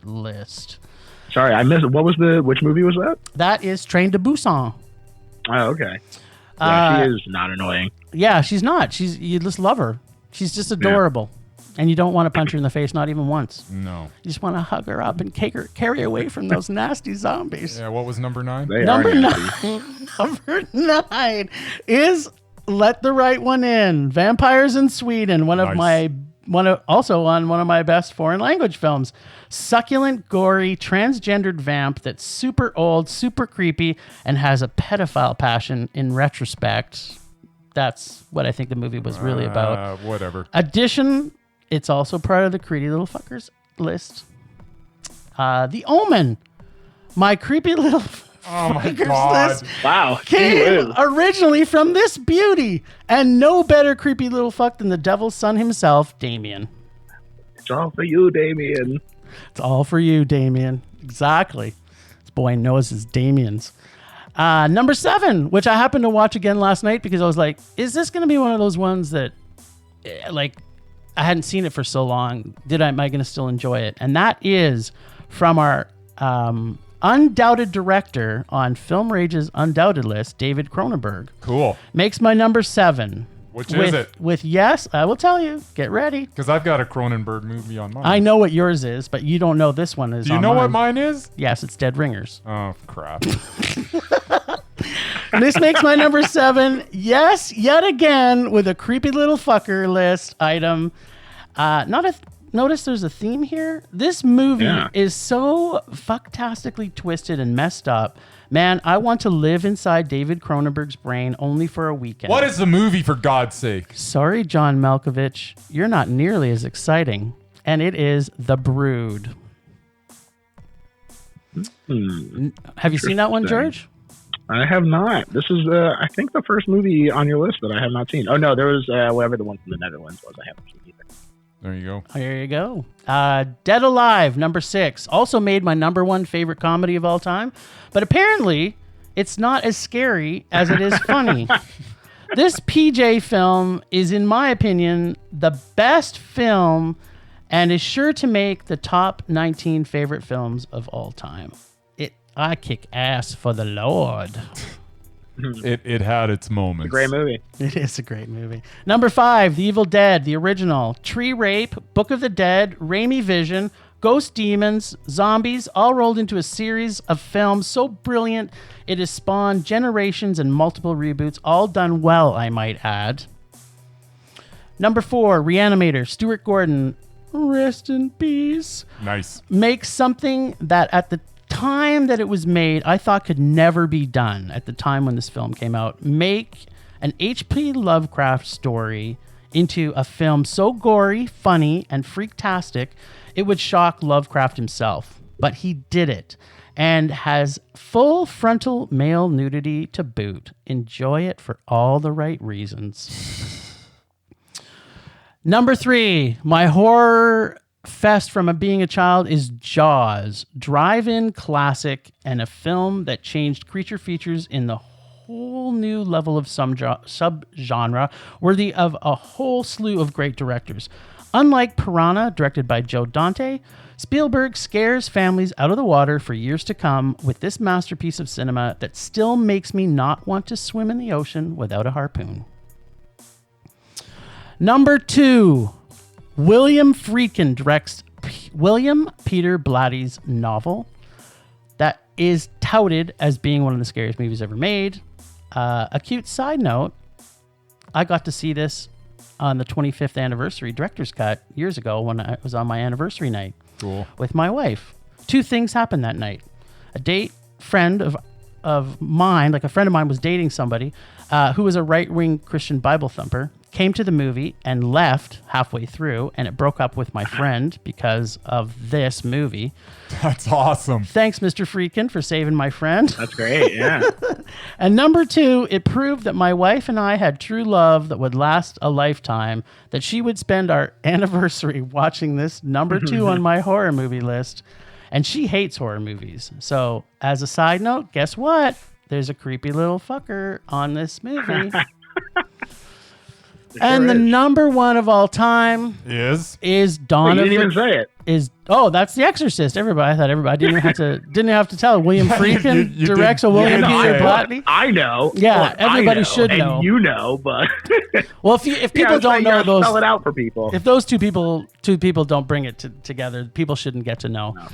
list. Sorry, I missed. Which movie was that? That is Train to Busan. Oh, okay. Yeah, she is not annoying. Yeah, she's not. You just love her. She's just adorable. Yeah. And you don't want to punch her in the face, not even once. No. You just want to hug her up and carry her away from those nasty zombies. Yeah, what was number 9? Number 9 is Let the Right One In. Vampires in Sweden, one of my best foreign language films. Succulent, gory, transgendered vamp that's super old, super creepy, and has a pedophile passion in retrospect. That's what I think the movie was really about. Whatever. Addition, it's also part of the creepy little fuckers list. The Omen, my creepy little fuckers list. Wow. Came originally from this beauty, and no better creepy little fuck than the devil's son himself, Damien. It's all for you, Damien. It's all for you, Damien. Exactly. This boy knows his Damiens. Number 7, which I happened to watch again last night because I was like, is this going to be one of those ones that, like, I hadn't seen it for so long. Am I going to still enjoy it? And that is from our undoubted director on Film Rage's Undoubted list, David Cronenberg. Cool. Makes my number 7. Which is it? Yes, I will tell you. Get ready. Because I've got a Cronenberg movie on mine. I know what yours is, but you don't know this one is. Do you know what mine is? Yes, it's Dead Ringers. Oh, crap. This makes my number 7. Yes, yet again with a creepy little fucker list item. Notice there's a theme here. This movie is so fucktastically twisted and messed up. Man, I want to live inside David Cronenberg's brain only for a weekend. What is the movie, for God's sake? Sorry, John Malkovich. You're not nearly as exciting. And it is The Brood. Have you seen that one, George? I have not. This is, I think, the first movie on your list that I have not seen. Oh, no, there was whatever the one from the Netherlands was. I haven't seen either. There you go. There you go. Dead Alive, number 6. Also made my number 1 favorite comedy of all time. But apparently, it's not as scary as it is funny. This PJ film is, in my opinion, the best film and is sure to make the top 19 favorite films of all time. I kick ass for the Lord. It had its moments. It's a great movie. It is a great movie. Number 5, The Evil Dead, the original. Tree Rape, Book of the Dead, Raimi Vision, Ghost Demons, Zombies, all rolled into a series of films so brilliant it has spawned generations and multiple reboots, all done well, I might add. Number 4, Reanimator, Stuart Gordon, rest in peace. Nice. Makes something that at the time that it was made, I thought could never be done at the time when this film came out. Make an H.P. Lovecraft story into a film so gory, funny, and freaktastic, it would shock Lovecraft himself. But he did it, and has full frontal male nudity to boot. Enjoy it for all the right reasons. Number 3, my horror fest from being a child is Jaws, drive-in classic, and a film that changed creature features in the whole new level of subgenre, worthy of a whole slew of great directors. Unlike Piranha, directed by Joe Dante, Spielberg scares families out of the water for years to come with this masterpiece of cinema that still makes me not want to swim in the ocean without a harpoon. Number 2, William Friedkin directs William Peter Blatty's novel that is touted as being one of the scariest movies ever made. A cute side note, I got to see this on the 25th anniversary director's cut years ago when I was on my anniversary night with my wife. 2 things happened that night. A friend of mine, like a friend of mine was dating somebody who was a right-wing Christian Bible thumper, came to the movie and left halfway through, and it broke up with my friend because of this movie. That's awesome. Thanks, Mr. Friedkin, for saving my friend. That's great, yeah. And number 2, it proved that my wife and I had true love that would last a lifetime, that she would spend our anniversary watching this number 2 on my horror movie list. And she hates horror movies. So, as a side note, guess what? There's a creepy little fucker on this movie. And the number 1 of all time is Dawn of the... You didn't even say it. That's The Exorcist. Everybody, I thought everybody didn't have to tell. William Friedkin directs a William Peter Blatty. I know. Yeah, everybody should know. And you know, but well, if people don't know those, spell it out for people. If those two people don't bring it together, people shouldn't get to know. No.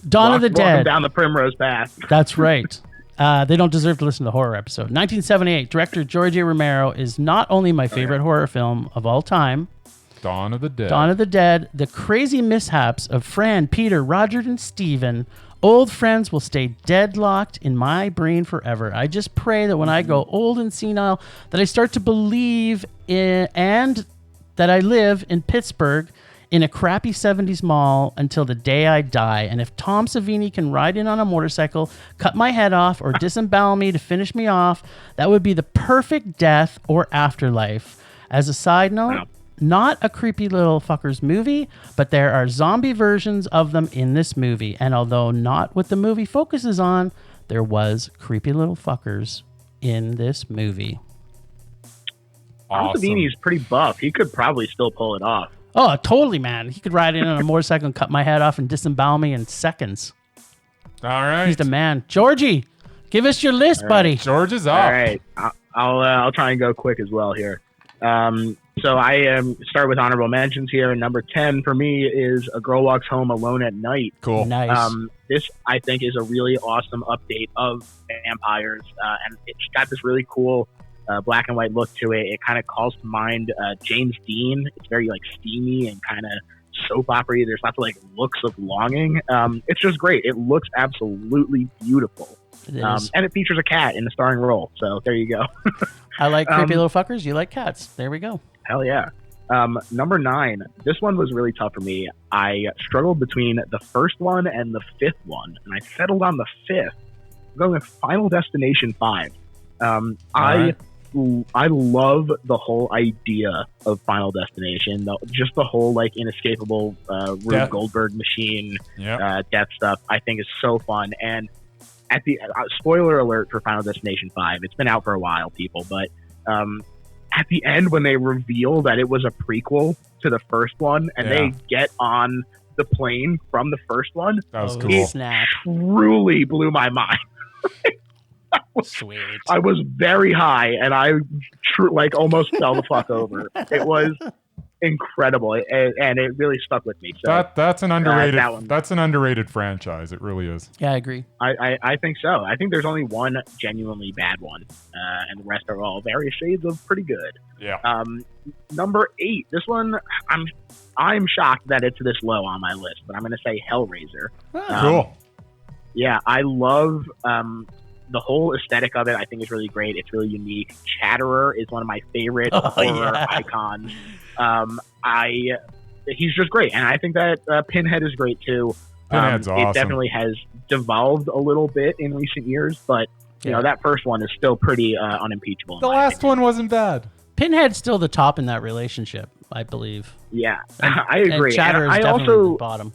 Dawn of the Dead. Down the primrose path. That's right. They don't deserve to listen to the horror episode. 1978, director George A. Romero is not only my favorite horror film of all time. Dawn of the Dead. Dawn of the Dead. The crazy mishaps of Fran, Peter, Roger, and Steven. Old friends will stay deadlocked in my brain forever. I just pray that when I go old and senile, that I start to believe in, and that I live in Pittsburgh in a crappy 70s mall until the day I die. And if Tom Savini can ride in on a motorcycle, cut my head off, or disembowel me to finish me off, that would be the perfect death or afterlife. As a side note, not a creepy little fuckers movie, but there are zombie versions of them in this movie. And although not what the movie focuses on, there was creepy little fuckers in this movie. Tom Savini's pretty buff. He could probably still pull it off. Oh, totally, man. He could ride in on a motorcycle and cut my head off and disembowel me in seconds. All right. He's the man. Georgie, give us your list, buddy. George is up. All right. I'll try and go quick as well here. So I start with honorable mentions here. And number 10 for me is A Girl Walks Home Alone at Night. Cool. Nice. This, I think, is a really awesome update of vampires. And it's got this really cool black and white look to it. It kind of calls to mind James Dean. It's very like steamy and kind of soap opera-y. There's lots of like looks of longing. It's just great. It looks absolutely beautiful. And it features a cat in the starring role. So there you go. I like creepy little fuckers. You like cats. There we go. Hell yeah. Number 9. This one was really tough for me. I struggled between the first one and the 5th one, and I settled on the 5th. I'm going with Final Destination 5. I love the whole idea of Final Destination, just the whole like inescapable Rube Goldberg machine, death stuff. I think is so fun. And at the spoiler alert for Final Destination 5, it's been out for a while, people, but at the end when they reveal that it was a prequel to the first one, and they get on the plane from the first one, that was cool. It truly blew my mind. Sweet. I was very high, and I almost fell the fuck over. It was incredible, and it really stuck with me. So that's an underrated. That's an underrated franchise. It really is. Yeah, I agree. I think so. I think there's only one genuinely bad one, and the rest are all various shades of pretty good. Yeah. Number 8. This one, I'm shocked that it's this low on my list, but I'm going to say Hellraiser. Cool. Yeah, I love the whole aesthetic of it. I think is really great. It's really unique. Chatterer is one of my favorite horror icons. He's just great, and I think that Pinhead is great too. Pinhead's awesome. It definitely has devolved a little bit in recent years, but you know that first one is still pretty unimpeachable. The last one wasn't bad. Pinhead's still the top in that relationship, I believe. Yeah, I agree. And Chatterer is definitely the bottom.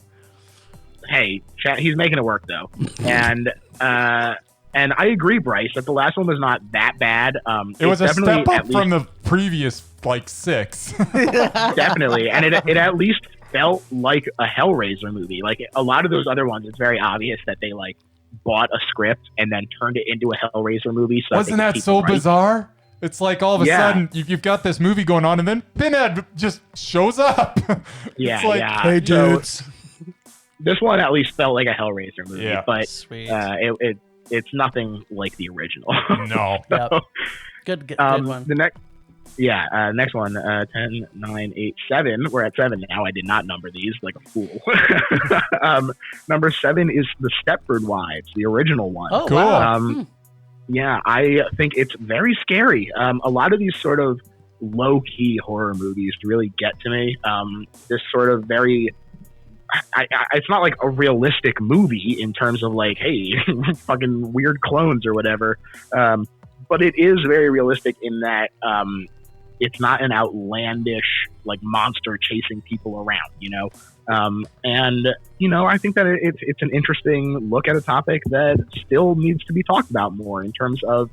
Hey, he's making it work though, and I agree, Bryce, that the last one was not that bad. It was a step up from the previous like 6. Definitely, and it at least felt like a Hellraiser movie. Like a lot of those other ones, it's very obvious that they like bought a script and then turned it into a Hellraiser movie. So wasn't that so bizarre? It's like all of a sudden you've got this movie going on, and then Pinhead just shows up. Yeah, it's like, hey dudes. This one at least felt like a Hellraiser movie, but Sweet. It's nothing like the original. No. Yep. Good one. The next one, 10, 9, 8, 7. We're at 7 now. I did not number these like a fool. Number 7 is The Stepford Wives, the original one. Oh, cool. Wow. Yeah, I think it's very scary. A lot of these sort of low-key horror movies really get to me. This sort of very... it's not like a realistic movie in terms of like, hey, fucking weird clones or whatever. But it is very realistic in that it's not an outlandish like monster chasing people around, you know? And, you know, I think that it's an interesting look at a topic that still needs to be talked about more in terms of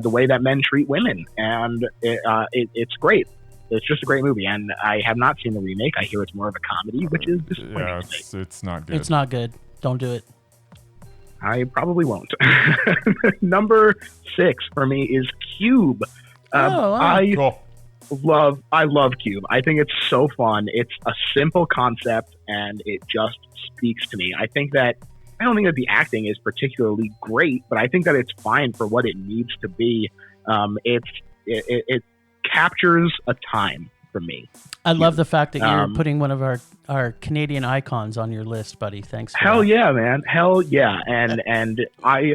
the way that men treat women. And it's great. It's just a great movie, and I have not seen the remake. I hear it's more of a comedy, which is disappointing. Yeah, it's not good. It's not good. Don't do it. I probably won't. Number 6 for me is Cube. Wow. I love Cube. I think it's so fun. It's a simple concept, and it just speaks to me. I don't think that the acting is particularly great, but I think that it's fine for what it needs to be. It captures a time for me. I love the fact that you're putting one of our Canadian icons on your list, buddy. Thanks. Hell yeah, man. Hell yeah. And I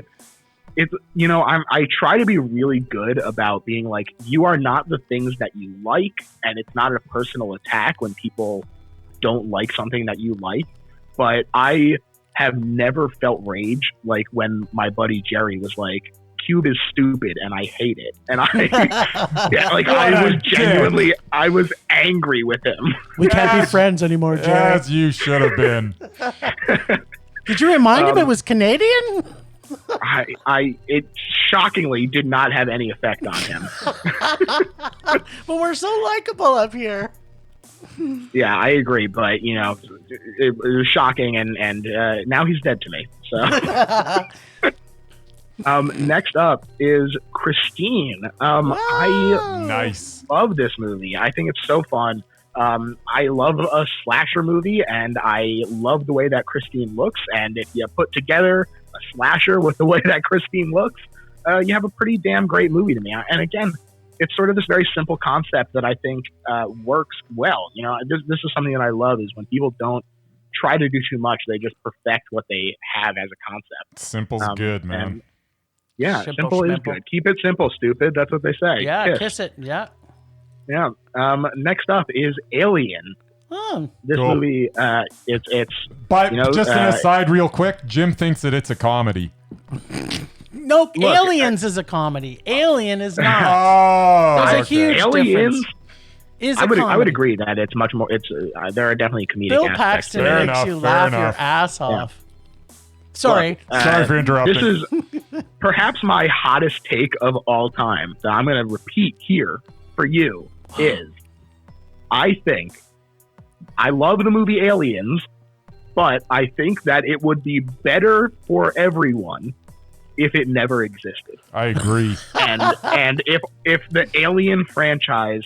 try to be really good about being like, you are not the things that you like, and it's not a personal attack when people don't like something that you like. But I have never felt rage like when my buddy Jerry was like, Cube is stupid and I hate it. And I was angry with him. We can't be friends anymore, Jerry. As you should have been. Did you remind him it was Canadian? It shockingly did not have any effect on him. But we're so likable up here. Yeah, I agree, but you know, it was shocking, and now he's dead to me. So. Next up is Christine. I love this movie. I think it's so fun. I love a slasher movie, and I love the way that Christine looks. And if you put together a slasher with the way that Christine looks, you have a pretty damn great movie to me. And again, it's sort of this very simple concept that I think works well. You know, this is something that I love, is when people don't try to do too much, they just perfect what they have as a concept. Simple's good, man. Yeah, simple is good. Keep it simple, stupid. That's what they say. Yeah, kiss it. Yeah. Yeah. Next up is Alien. Oh, this movie, it's. But just an aside, real quick, Jim thinks that it's a comedy. No, Aliens is a comedy. Alien is not. Oh, there's a huge difference. I would agree that it's much more. It's there are definitely comedic Bill aspects. Paxton makes you laugh your ass off. Sorry. Sorry for interrupting. This is perhaps my hottest take of all time that I'm going to repeat here for you is I think I love the movie Aliens, but I think that it would be better for everyone if it never existed. I agree. And if the Alien franchise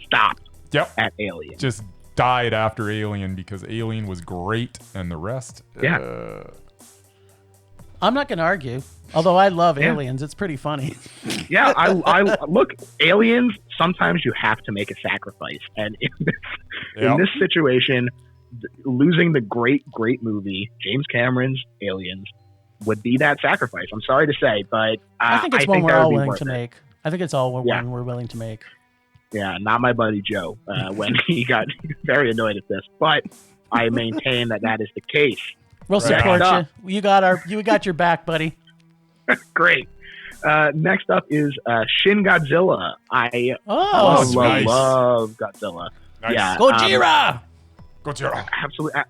stopped at Alien. Just died after Alien because Alien was great and the rest. Yeah. I'm not going to argue. Although I love Aliens, it's pretty funny. Yeah, I look, Aliens, sometimes you have to make a sacrifice. And in this situation, losing the great movie, James Cameron's Aliens, would be that sacrifice. I'm sorry to say, but I think it's one we're all willing to make. I think it's all one we're willing to make. Yeah, not my buddy Joe when he got very annoyed at this, but I maintain that is the case. We'll support you. You got your back, buddy. Great. Next up is Shin Godzilla. I love Godzilla. Nice. Yeah, Gojira. Absolutely,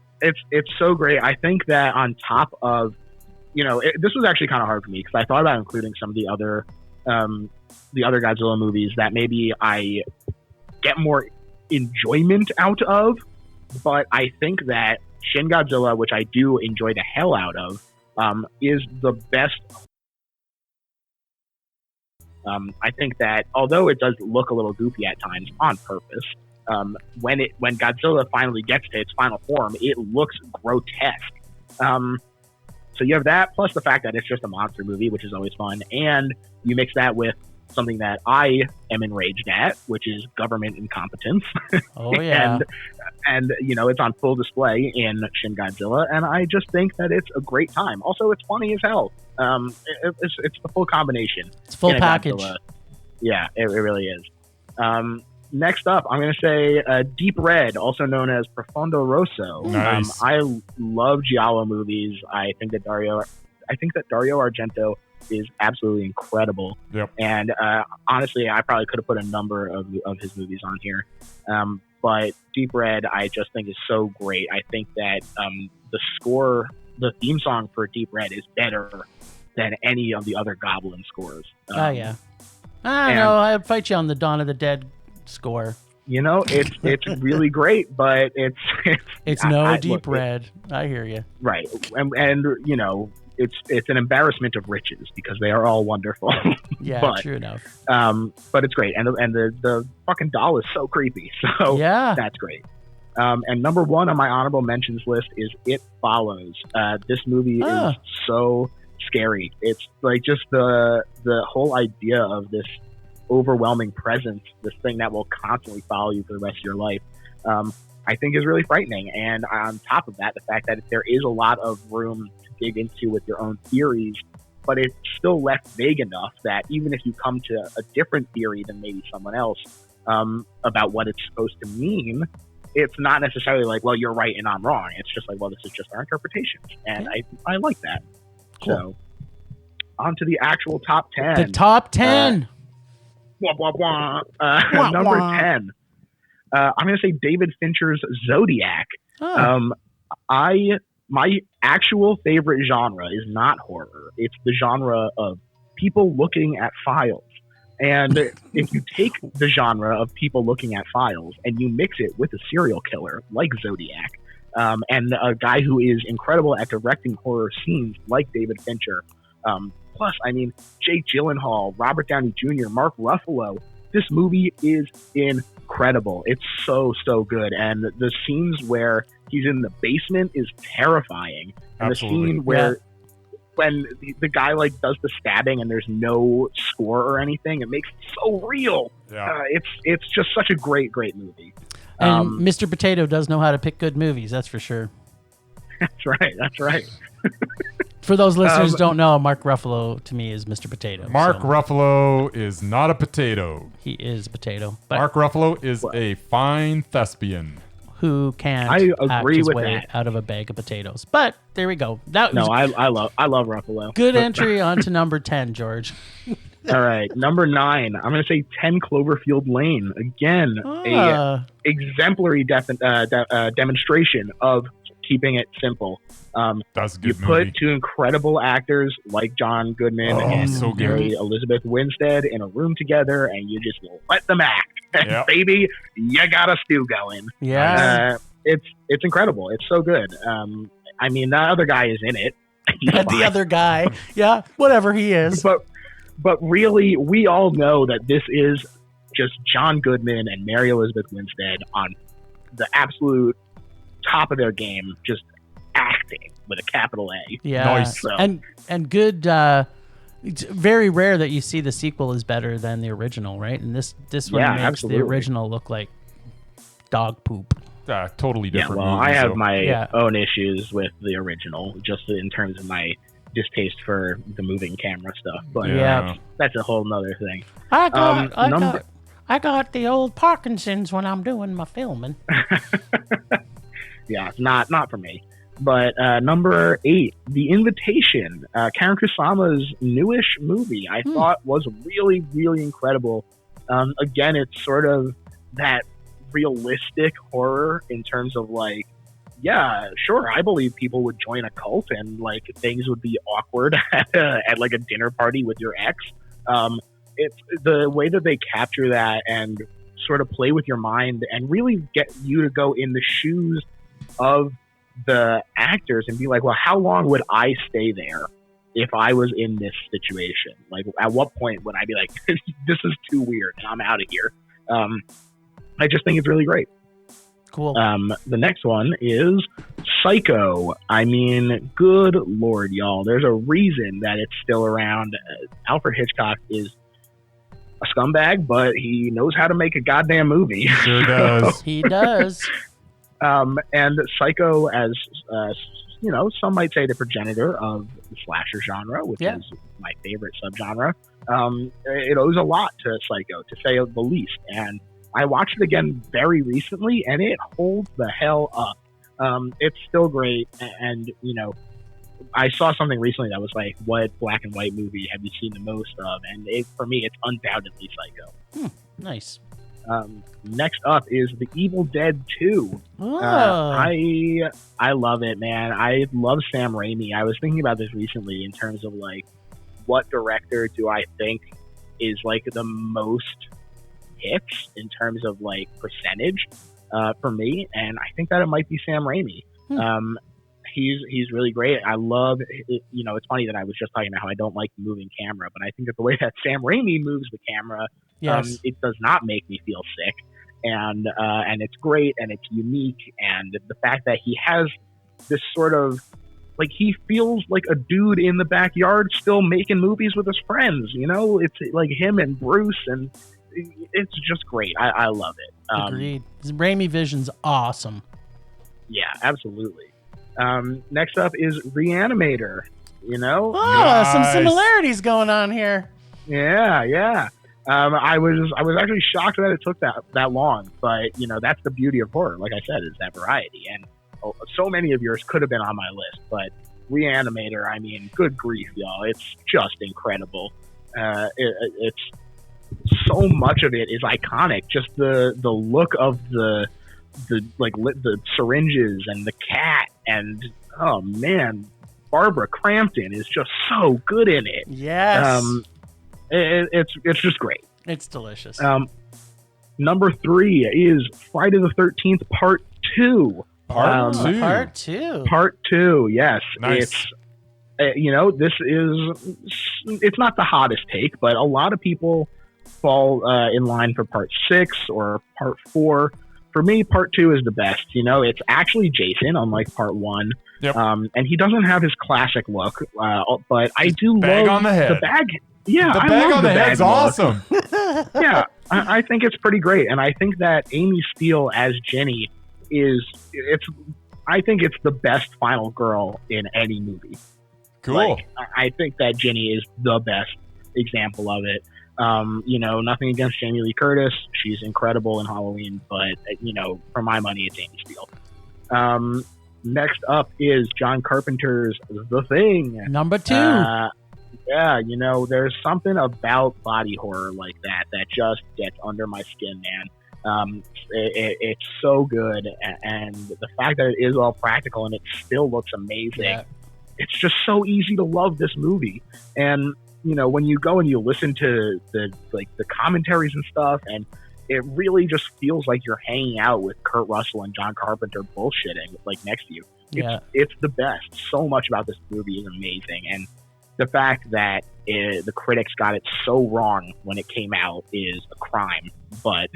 it's so great. I think that on top of, this was actually kind of hard for me because I thought about including some of the other Godzilla movies that maybe I get more enjoyment out of, but I think that Shin Godzilla, which I do enjoy the hell out of, is the best. I think that although it does look a little goofy at times on purpose, when Godzilla finally gets to its final form, it looks grotesque. So you have that, plus the fact that it's just a monster movie, which is always fun, and you mix that with something that I am enraged at, which is government incompetence. Oh yeah, and it's on full display in Shin Godzilla, and I just think that it's a great time. Also, it's funny as hell. It's the full combination. It's full package. Godzilla. Yeah, it really is. Next up, I'm going to say Deep Red, also known as Profondo Rosso. Nice. I love Giallo movies. I think that Dario Argento is absolutely incredible. Yep. And honestly, I probably could have put a number of his movies on here. But Deep Red, I just think is so great. I think that the theme song for Deep Red is better than any of the other Goblin scores. Yeah. No, I'd fight you on the Dawn of the Dead score. It's really great, but it's Deep Red. I hear you. Right, and it's an embarrassment of riches because they are all wonderful. Yeah, true enough. But it's great, and the fucking doll is so creepy. So yeah, that's great. And number one on my honorable mentions list is It Follows. This movie is so scary. It's like just the whole idea of this overwhelming presence, this thing that will constantly follow you for the rest of your life, I think is really frightening. And on top of that, the fact that there is a lot of room to dig into with your own theories, but it's still left vague enough that even if you come to a different theory than maybe someone else about what it's supposed to mean, it's not necessarily like, well, you're right and I'm wrong. It's just like, well, this is just our interpretations. And I like that. Cool. So on to the actual top 10. The top 10. Number 10. I'm going to say David Fincher's Zodiac. My actual favorite genre is not horror. It's the genre of people looking at files. And if you take the genre of people looking at files and you mix it with a serial killer like Zodiac, and a guy who is incredible at directing horror scenes like David Fincher, plus, Jake Gyllenhaal, Robert Downey Jr., Mark Ruffalo, this movie is incredible. It's so, so good. And the scenes where he's in the basement is terrifying. And Absolutely. The scene where when the guy does the stabbing and there's no score or anything, it makes it so real. Yeah. It's just such a great, great movie. And Mr. Potato does know how to pick good movies, that's for sure. That's right. For those listeners who don't know, Mark Ruffalo to me is Mr. Potato. Mark Ruffalo is not a potato. He is a potato. But Mark Ruffalo is a fine thespian who can't act his way out of a bag of potatoes. But there we go. I love Ruffalo. Good entry onto number 10, George. All right, number 9. I'm going to say 10 Cloverfield Lane. Again, a exemplary demonstration of keeping it simple. That's a good you put two incredible actors like John Goodman and Mary Elizabeth Winstead in a room together, and you just let them act. Yep. Baby, you got a stew going. Yeah, it's incredible. It's so good. The other guy is in it. The other guy, yeah, whatever he is. But really, we all know that this is just John Goodman and Mary Elizabeth Winstead on the absolute top of their game, just acting with a capital A. Yeah, nice. So. And good. It's very rare that you see the sequel is better than the original, right? And this one makes absolutely. The original look like dog poop. Totally different. Yeah, well, movie, I have my own issues with the original, just in terms of my distaste for the moving camera stuff, but that's a whole nother thing. I got the old Parkinson's when I'm doing my filming. Yeah, not for me. But number 8, The Invitation, Karen Kusama's newish movie, I thought was really, really incredible. Again, it's sort of that realistic horror in terms of like, yeah, sure, I believe people would join a cult and like things would be awkward at like a dinner party with your ex. It's the way that they capture that and sort of play with your mind and really get you to go in the shoes of the actors and be like, well, how long would I stay there if I was in this situation? Like, at what point would I be like, this is too weird and I'm out of here? I just think it's really great. Cool. The next one is Psycho. I mean, good Lord, y'all. There's a reason that it's still around. Alfred Hitchcock is a scumbag, but he knows how to make a goddamn movie. Sure does. He does. And Psycho, as you know, some might say the progenitor of the slasher genre, which is my favorite subgenre. It owes a lot to Psycho, to say the least. And I watched it again very recently, and it holds the hell up. It's still great, and you know, I saw something recently that was like, what black and white movie have you seen the most of? And for me, it's undoubtedly Psycho. Nice. Next up is The Evil Dead 2. I love it, man. I love Sam Raimi. I was thinking about this recently in terms of like, what director do I think is like the most hits in terms of like percentage for me? And I think that it might be Sam Raimi. He's really great. I love it. You know, it's funny that I was just talking about how I don't like the moving camera, but I think that the way that Sam Raimi moves the camera, it does not make me feel sick. And it's great and it's unique. And the fact that he has this sort of, like, he feels like a dude in the backyard still making movies with his friends, you know? It's like him and Bruce, and it's just great. I love it. Agreed. Raimi Vision's awesome. Yeah, absolutely. Next up is Reanimator, you know? Some similarities going on here. Yeah. I was actually shocked that it took that long, but you know, that's the beauty of horror. Like I said, is that variety, and so many of yours could have been on my list, but Reanimator, I mean, good grief, y'all. It's just incredible. It's so much of it is iconic. Just the look of the syringes and the cat, and oh man, Barbara Crampton is just so good in it. Yes. It's just great. It's delicious. Number 3 is Friday the 13th Part 2. Part 2, yes. Nice. It's you know, it's not the hottest take, but a lot of people fall in line for Part 6 or Part 4. For me, Part 2 is the best. You know, it's actually Jason, unlike Part 1. Yep. And he doesn't have his classic look, but I do bag love on the head. the bag. Yeah, the I bag love on the head's look. awesome. Yeah, I think it's pretty great, and I think that Amy Steele as Jenny I think it's the best final girl in any movie. Cool. Like, I think that Jenny is the best example of it. You know, nothing against Jamie Lee Curtis. She's incredible in Halloween, but, you know, for my money, it's Amy Steele. Next up is John Carpenter's The Thing. Number 2. Yeah, you know, there's something about body horror like that just gets under my skin, man. It's so good, and the fact that it is all practical and it still looks amazing. Yeah. It's just so easy to love this movie. And you know, when you go and you listen to the commentaries and stuff, and it really just feels like you're hanging out with Kurt Russell and John Carpenter bullshitting like next to you. It's the best. So much about this movie is amazing, and the fact that the critics got it so wrong when it came out is a crime. But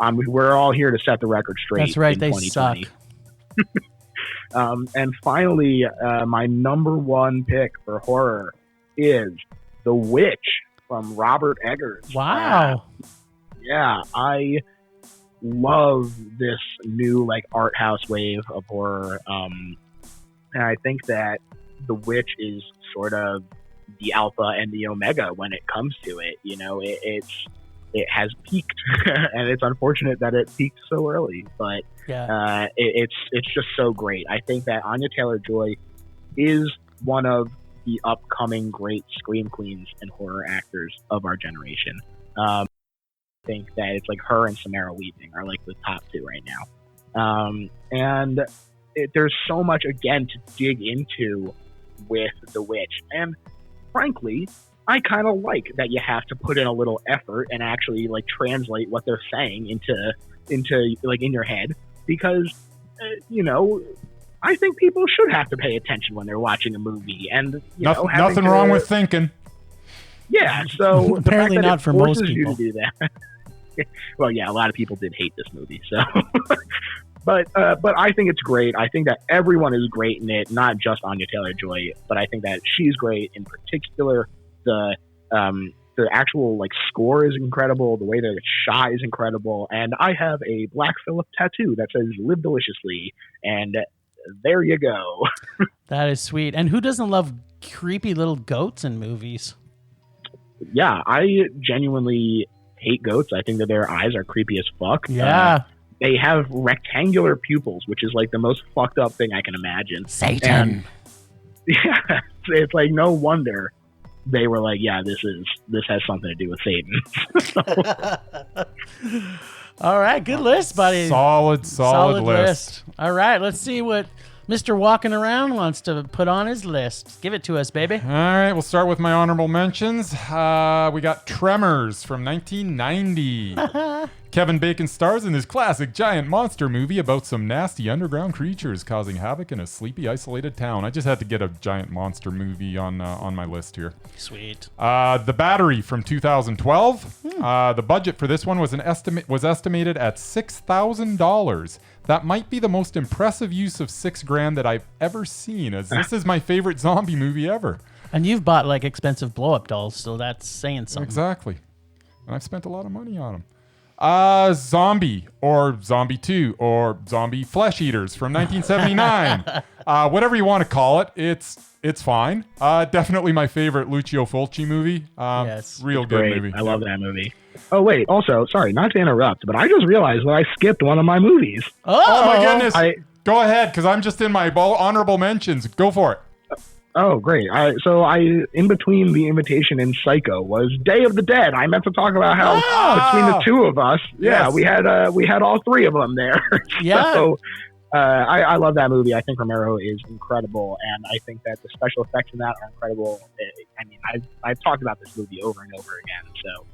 we're all here to set the record straight. That's right. They suck. And finally, my number 1 pick for horror is The Witch from Robert Eggers. Wow. Yeah, I love this new like art house wave of horror. And I think that The Witch is sort of the alpha and the omega when it comes to it. You know, it has peaked, and it's unfortunate that it peaked so early. But it's just so great. I think that Anya Taylor-Joy is one of the upcoming great scream queens and horror actors of our generation. I think that it's like her and Samara Weaving are like the top two right now. And there's so much, again, to dig into with The Witch. And frankly, I kind of like that you have to put in a little effort and actually like translate what they're saying into like in your head, because you know, I think people should have to pay attention when they're watching a movie, and nothing wrong with thinking. Yeah, so apparently not for most people. You to do that. Well, yeah, a lot of people did hate this movie, so. But I think it's great. I think that everyone is great in it, not just Anya Taylor-Joy, but I think that she's great in particular. The actual like score is incredible. The way that it's shot is incredible. And I have a Black Phillip tattoo that says "Live Deliciously," and there you go. That is sweet. And who doesn't love creepy little goats in movies? Yeah, I genuinely hate goats. I think that their eyes are creepy as fuck. Yeah. They have rectangular pupils, which is like the most fucked up thing I can imagine. Satan. And, yeah, it's like no wonder they were like, yeah, this has something to do with Satan. All right, good list, buddy. Solid list. All right, let's see what Mr. Walking Around wants to put on his list. Give it to us, baby. All right, we'll start with my honorable mentions. We got Tremors from 1990. Kevin Bacon stars in his classic giant monster movie about some nasty underground creatures causing havoc in a sleepy, isolated town. I just had to get a giant monster movie on my list here. Sweet. The Battery from 2012. The budget for this one was estimated at $6,000. That might be the most impressive use of $6,000 that I've ever seen, as this is my favorite zombie movie ever. And you've bought like expensive blow-up dolls, so that's saying something. Exactly. And I've spent a lot of money on them. Zombie, or Zombie 2, or Zombie Flesh Eaters from 1979. Whatever you want to call it, it's fine. Definitely my favorite Lucio Fulci movie. Yes. Real It's good great. movie. I love that movie. Oh, wait. Also, sorry, not to interrupt, but I just realized that I skipped one of my movies. Oh my goodness. Go ahead, because I'm just in my honorable mentions. Go for it. Oh, great. In between The Invitation and Psycho was Day of the Dead. I meant to talk about how between the two of us, yes. we had all three of them there. Yeah. So I love that movie. I think Romero is incredible, and I think that the special effects in that are incredible. I mean, I've talked about this movie over and over again, so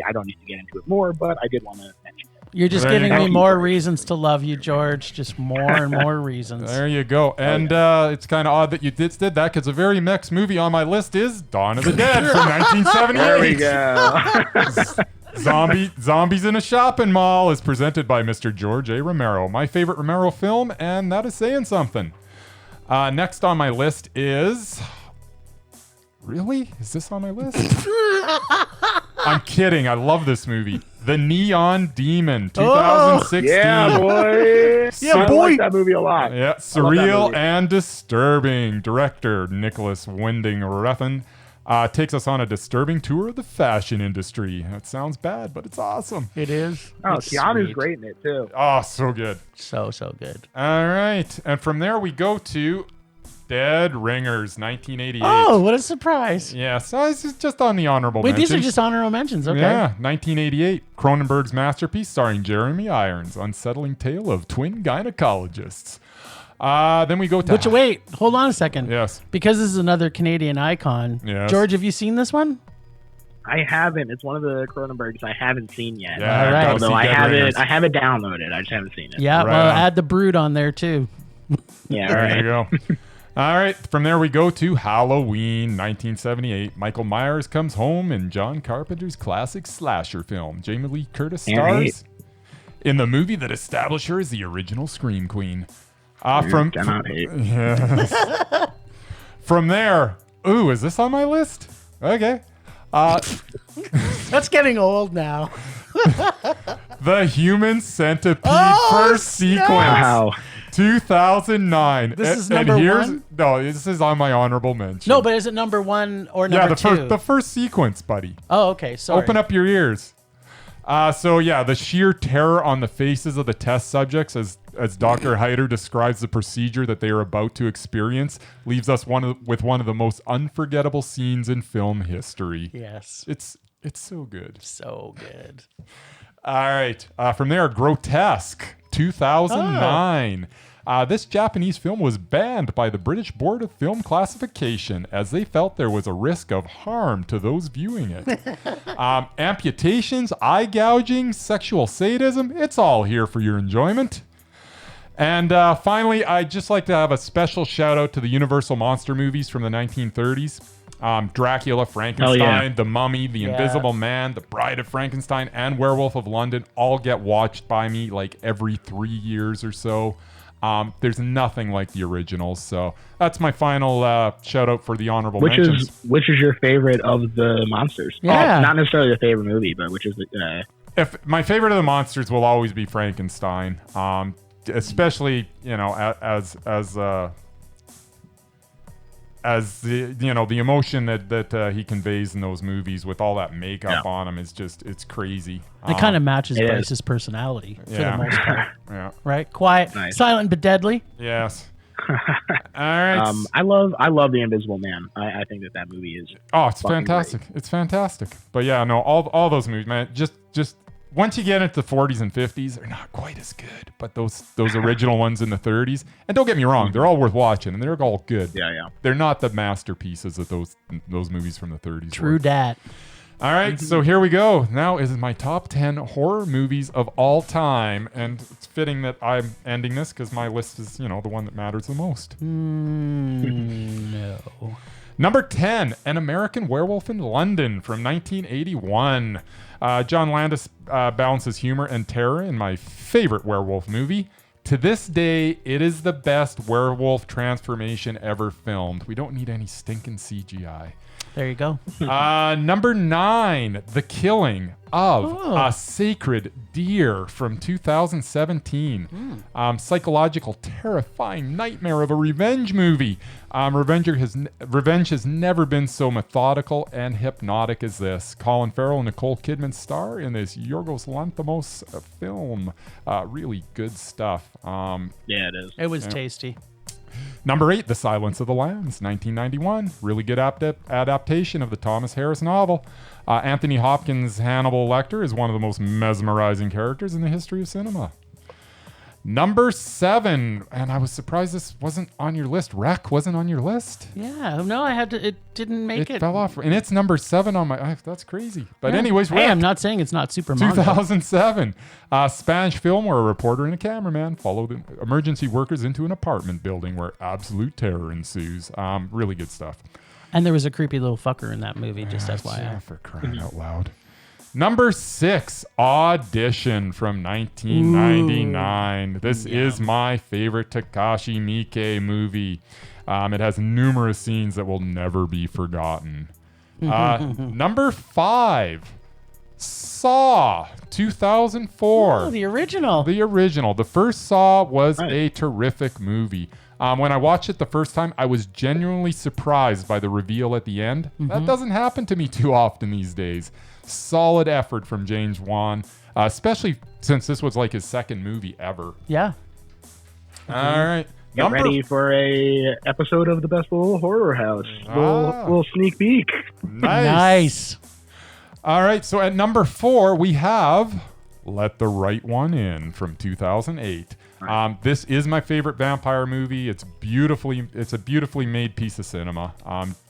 I don't need to get into it more, but I did want to mention it. You're just giving me more reasons to love you, George. Just more and more reasons. There you go. And it's kind of odd that you did that, because the very next movie on my list is Dawn of the Dead from 1978. There we go. Zombies in a Shopping Mall is presented by Mr. George A. Romero. My favorite Romero film, and that is saying something. Next on my list is... Really? Is this on my list? I'm kidding. I love this movie. The Neon Demon, 2016. Yeah, boy. I like that movie a lot. Yeah, surreal and disturbing. Director Nicolas Winding Refn takes us on a disturbing tour of the fashion industry. It sounds bad, but it's awesome. It is. Oh, It's Keanu's sweet. great in it, too. Oh, so good. So good. All right. And from there, we go to Dead Ringers, 1988. Oh, what a surprise. Yeah, so it's just on the honorable Wait, mentions. these are just honorable mentions. Okay. Yeah, 1988. Cronenberg's masterpiece starring Jeremy Irons. Unsettling tale of twin gynecologists. Then we go to... Wait, hold on a second. Yes. Because this is another Canadian icon. Yes. George, have you seen this one? I haven't. It's one of the Cronenbergs I haven't seen yet. Yeah, All right. Although I have it downloaded. I just haven't seen it. Yeah, Right well, on. add the Brood on there too. Yeah, all There right. you go. All right, from there we go to Halloween, 1978. Michael Myers comes home in John Carpenter's classic slasher film. Jamie Lee Curtis stars in the movie that established her as the original Scream Queen. Cannot hate. Yes. From there, is this on my list? Okay. That's getting old now. The Human Centipede first sequence. Wow. 2009. This is number one? No, this is on my honorable mention. No, but is it number one or number two? The first sequence, buddy. Oh, okay. Sorry. Open up your ears. The sheer terror on the faces of the test subjects as Dr. Hyder describes the procedure that they are about to experience leaves us with one of the most unforgettable scenes in film history. Yes. It's so good. So good. All right. From there, Grotesque, 2009. This Japanese film was banned by the British Board of Film Classification as they felt there was a risk of harm to those viewing it. Amputations, eye gouging, sexual sadism, it's all here for your enjoyment. And finally, I'd just like to have a special shout out to the Universal monster movies from the 1930s. Dracula, Frankenstein, The Mummy, The Invisible Man, The Bride of Frankenstein, and Werewolf of London all get watched by me like every 3 years or so. There's nothing like the originals, so that's my final shout out for the honorable mentions. Which is your favorite of the monsters? Yeah. Not necessarily the favorite movie, but which is the... If my favorite of the monsters will always be Frankenstein, especially as the emotion that he conveys in those movies with all that makeup on him is it's crazy. It kind of matches Bryce's personality for the most part. Yeah. Right? Quiet, silent but deadly. Yes. All right. I love The Invisible Man. I think that movie is it's fantastic. Great. It's fantastic. But yeah, no, all those movies, man, just once you get into the 40s and 50s, they're not quite as good. But those original ones in the 30s, and don't get me wrong, they're all worth watching, and they're all good. Yeah. They're not the masterpieces that those movies from the 30s True were. dat. All right, so here we go. Now is my top 10 horror movies of all time, and it's fitting that I'm ending this because my list is, the one that matters the most. No. Number 10, An American Werewolf in London from 1981. John Landis balances humor and terror in my favorite werewolf movie. To this day, it is the best werewolf transformation ever filmed. We don't need any stinking CGI. There you go. Number 9, The Killing of a Sacred Deer from 2017. Psychological, terrifying nightmare of a revenge movie. Revenge has never been so methodical and hypnotic as this. Colin Farrell and Nicole Kidman star in this Yorgos Lanthimos film. Really good stuff. Yeah, it is. It was tasty. Number 8, The Silence of the Lambs, 1991. Really good adaptation of the Thomas Harris novel. Anthony Hopkins' Hannibal Lecter is one of the most mesmerizing characters in the history of cinema. Number 7, and I was surprised this wasn't on your list. Wreck wasn't on your list. Yeah, no, it didn't make it. It fell off, and it's number 7 on my. That's crazy. But anyways, Wreck. Hey, I'm not saying it's not super. 2007, Spanish film where a reporter and a cameraman follow the emergency workers into an apartment building where absolute terror ensues. Really good stuff. And there was a creepy little fucker in that movie, just FYI. Yeah, for crying out loud. Number 6, Audition from 1999. This is my favorite Takashi Miike movie. It has numerous scenes that will never be forgotten. Number 5, Saw, 2004. Oh, the original. The original. The first Saw was a terrific movie. When I watched it the first time, I was genuinely surprised by the reveal at the end. That doesn't happen to me too often these days. Solid effort from James Wan, especially since this was like his second movie ever. Yeah. All right. Get ready for a episode of the Best Little Horror House. Little sneak peek. Nice. All right. So at number 4, we have Let the Right One In from 2008. This is my favorite vampire movie. It's a beautifully made piece of cinema.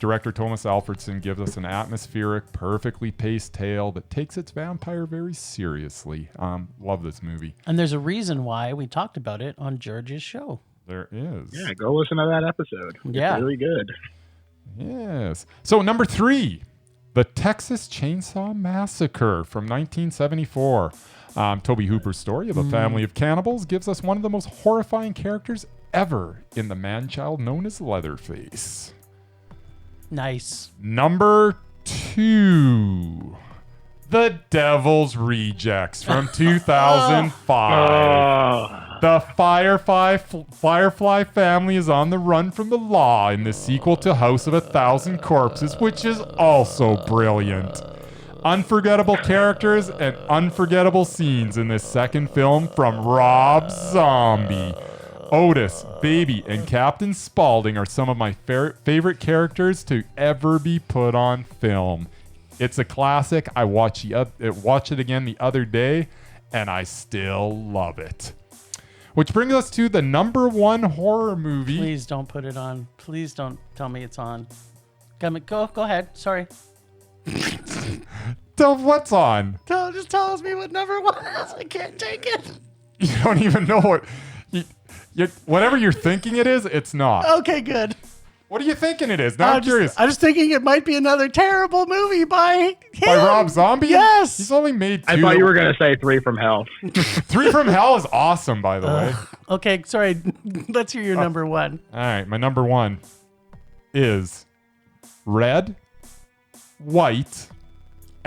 Director Thomas Alfredson gives us an atmospheric, perfectly paced tale that takes its vampire very seriously. Love this movie. And there's a reason why we talked about it on George's show. There is. Yeah, go listen to that episode. Yeah. It's really good. Yes. So number 3, The Texas Chainsaw Massacre from 1974. Toby Hooper's story of a family of cannibals gives us one of the most horrifying characters ever in the man-child known as Leatherface. Nice. Number 2, The Devil's Rejects from 2005. The Firefly family is on the run from the law in the sequel to House of a Thousand Corpses, which is also brilliant. Unforgettable characters and unforgettable scenes in this second film from Rob Zombie. Otis, Baby, and Captain Spaulding are some of my favorite characters to ever be put on film. It's a classic. I watched it again the other day, and I still love it. Which brings us to the number one horror movie. Please don't put it on. Please don't tell me it's on. Go ahead. Sorry. What's on? Just tell me what number one is. I can't take it. You don't even know what... whatever you're thinking it is, it's not. Okay, good. What are you thinking it is? Now I'm curious. I'm just thinking it might be another terrible movie by him. By Rob Zombie? Yes. He's only made 2. I thought you were going to say 3 from Hell. 3 from Hell is awesome, by the way. Okay, sorry. Let's hear your number one. All right, my number one is Red, White,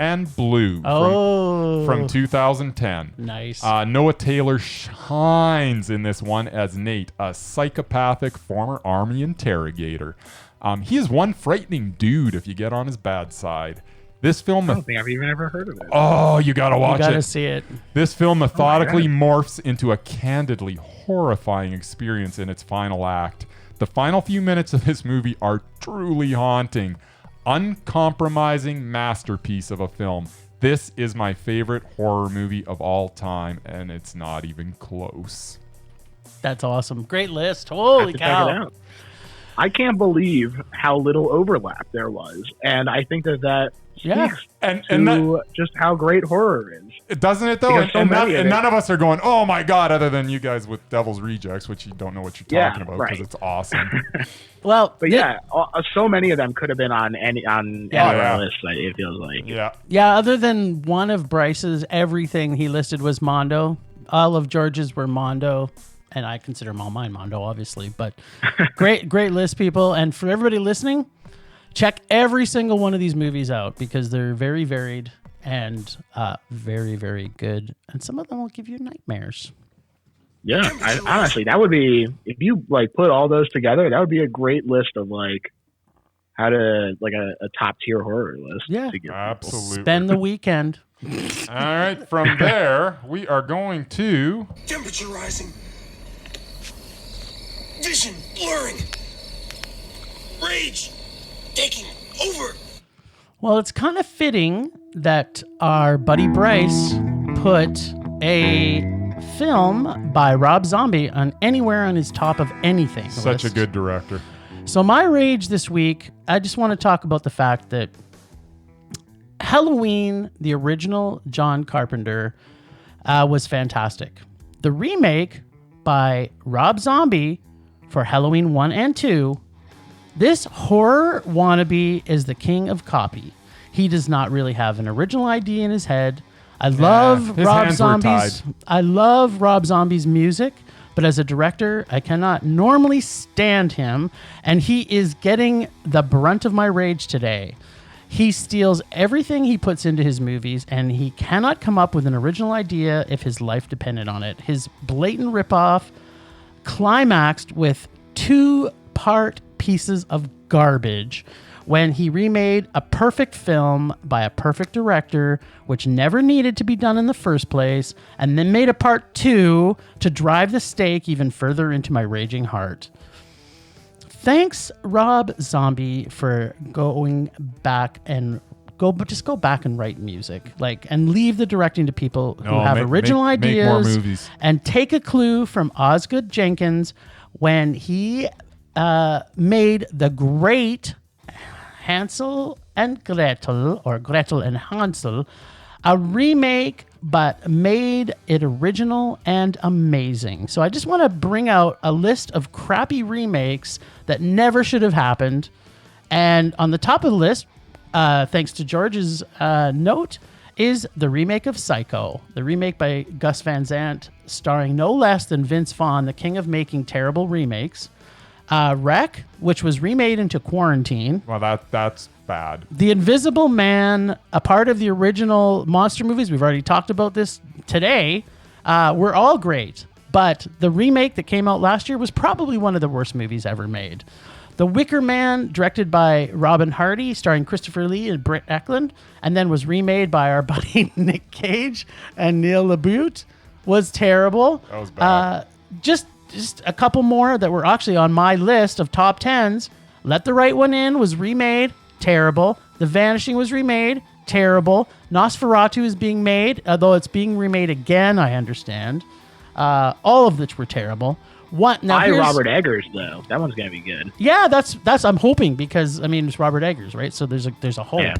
and Blue from 2010. Nice. Noah Taylor shines in this one as Nate, a psychopathic former army interrogator. He is one frightening dude if you get on his bad side. This film... I don't think I've even ever heard of it. Oh, you gotta watch it. You gotta see it. This film methodically morphs into a candidly horrifying experience in its final act. The final few minutes of this movie are truly haunting. Uncompromising masterpiece of a film. This is my favorite horror movie of all time, and it's not even close. That's awesome. Great list. Holy cow. Check it out. I can't believe how little overlap there was, and I think that speaks to just how great horror is. Doesn't it, though? And none of us are going, oh my God, other than you guys with Devil's Rejects, which you don't know what you're talking about because it's awesome. Well, but so many of them could have been on any list. It feels like Other than one of Bryce's, everything he listed was Mondo. All of George's were Mondo, and I consider all mine Mondo, obviously. But great list, people. And for everybody listening, check every single one of these movies out because they're very varied and very, very good. And some of them will give you nightmares. Yeah, honestly, that would be, if you put all those together, that would be a great list of how to a top tier horror list. Yeah, to give absolutely. Spend the weekend. All right, from there we are going to temperature rising, vision blurring, rage taking over. Well, it's kind of fitting that our buddy Bryce put a film by Rob Zombie on anywhere on his top of anything. Such list. a good director. So my rage this week, I just want to talk about the fact that Halloween, the original John Carpenter, was fantastic. The remake by Rob Zombie for Halloween 1 and 2, this horror wannabe is the king of copy. He does not really have an original idea in his head. I love Rob Zombie's music, but as a director, I cannot normally stand him, and he is getting the brunt of my rage today. He steals everything he puts into his movies, and he cannot come up with an original idea if his life depended on it. His blatant ripoff climaxed with 2-part pieces of garbage when he remade a perfect film by a perfect director, which never needed to be done in the first place, and then made a part 2 to drive the stake even further into my raging heart. Thanks, Rob Zombie, for going back and go back and write music, and leave the directing to people who have original ideas, make more movies, and take a clue from Osgood Jenkins when he made the great Hansel and Gretel, or Gretel and Hansel, a remake, but made it original and amazing. So I just want to bring out a list of crappy remakes that never should have happened. And on the top of the list, thanks to George's note, is the remake of Psycho, the remake by Gus Van Sant, starring no less than Vince Vaughn, the king of making terrible remakes. Wreck, which was remade into Quarantine. Well, that's bad. The Invisible Man, a part of the original monster movies, we've already talked about this today, were all great. But the remake that came out last year was probably one of the worst movies ever made. The Wicker Man, directed by Robin Hardy, starring Christopher Lee and Britt Eklund, and then was remade by our buddy Nick Cage and Neil LaBute, was terrible. That was bad. Just a couple more that were actually on my list of top 10s. Let the Right One In was remade, terrible. The Vanishing was remade, terrible. Nosferatu is being made, although it's being remade again, I understand. All of which were terrible. Robert Eggers though. That one's gonna be good. Yeah, that's I'm hoping, because I mean it's Robert Eggers, right? So there's a hope. Yeah.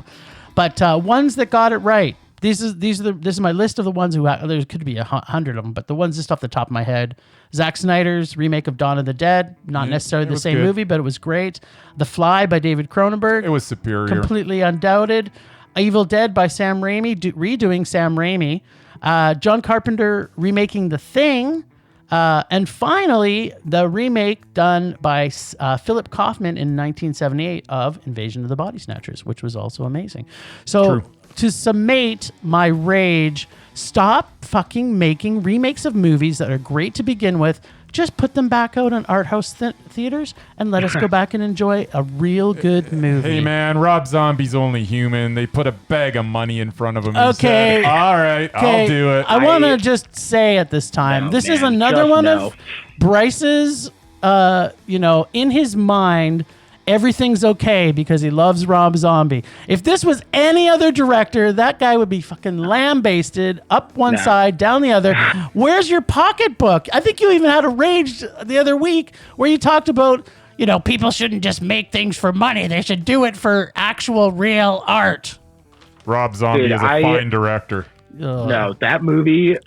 But ones that got it right. This is my list of the ones who there could be 100 of them, but the ones just off the top of my head. Zack Snyder's remake of Dawn of the Dead, not necessarily the same movie, but it was great. The Fly by David Cronenberg, it was superior, completely Undoubted. Evil Dead by Sam Raimi, redoing Sam Raimi. John Carpenter remaking The Thing. And finally, the remake done by Philip Kaufman in 1978 of Invasion of the Body Snatchers, which was also amazing. So to summate my rage, stop fucking making remakes of movies that are great to begin with. Just put them back out on art house theaters and let us go back and enjoy a real good movie. Hey man, Rob Zombie's only human. They put a bag of money in front of him. Okay. And said, all right, I'll do it. I want to just say at this time, this is another one of Bryce's, in his mind, everything's okay because he loves Rob Zombie. If this was any other director, that guy would be fucking lambasted up one side, down the other. Where's your pocketbook? I think you even had a rage the other week where you talked about, people shouldn't just make things for money. They should do it for actual real art. Rob Zombie is a fine director. No, that movie,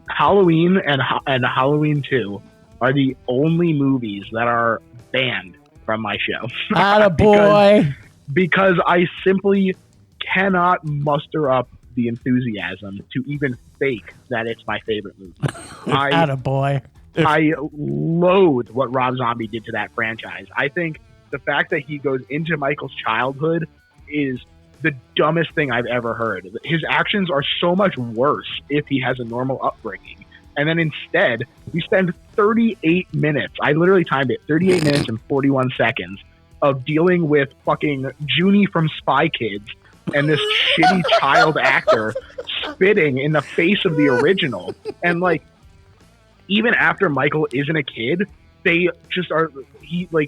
Halloween and Halloween 2 are the only movies that are banned from my show. Attaboy. because I simply cannot muster up the enthusiasm to even fake that it's my favorite movie. Attaboy. I loathe what Rob Zombie did to that franchise. I think the fact that he goes into Michael's childhood is the dumbest thing I've ever heard. His actions are so much worse if he has a normal upbringing. And then instead, we spend 38 minutes, I literally timed it, 38 minutes and 41 seconds of dealing with fucking Junie from Spy Kids and this shitty child actor spitting in the face of the original. And like, even after Michael isn't a kid, they just are,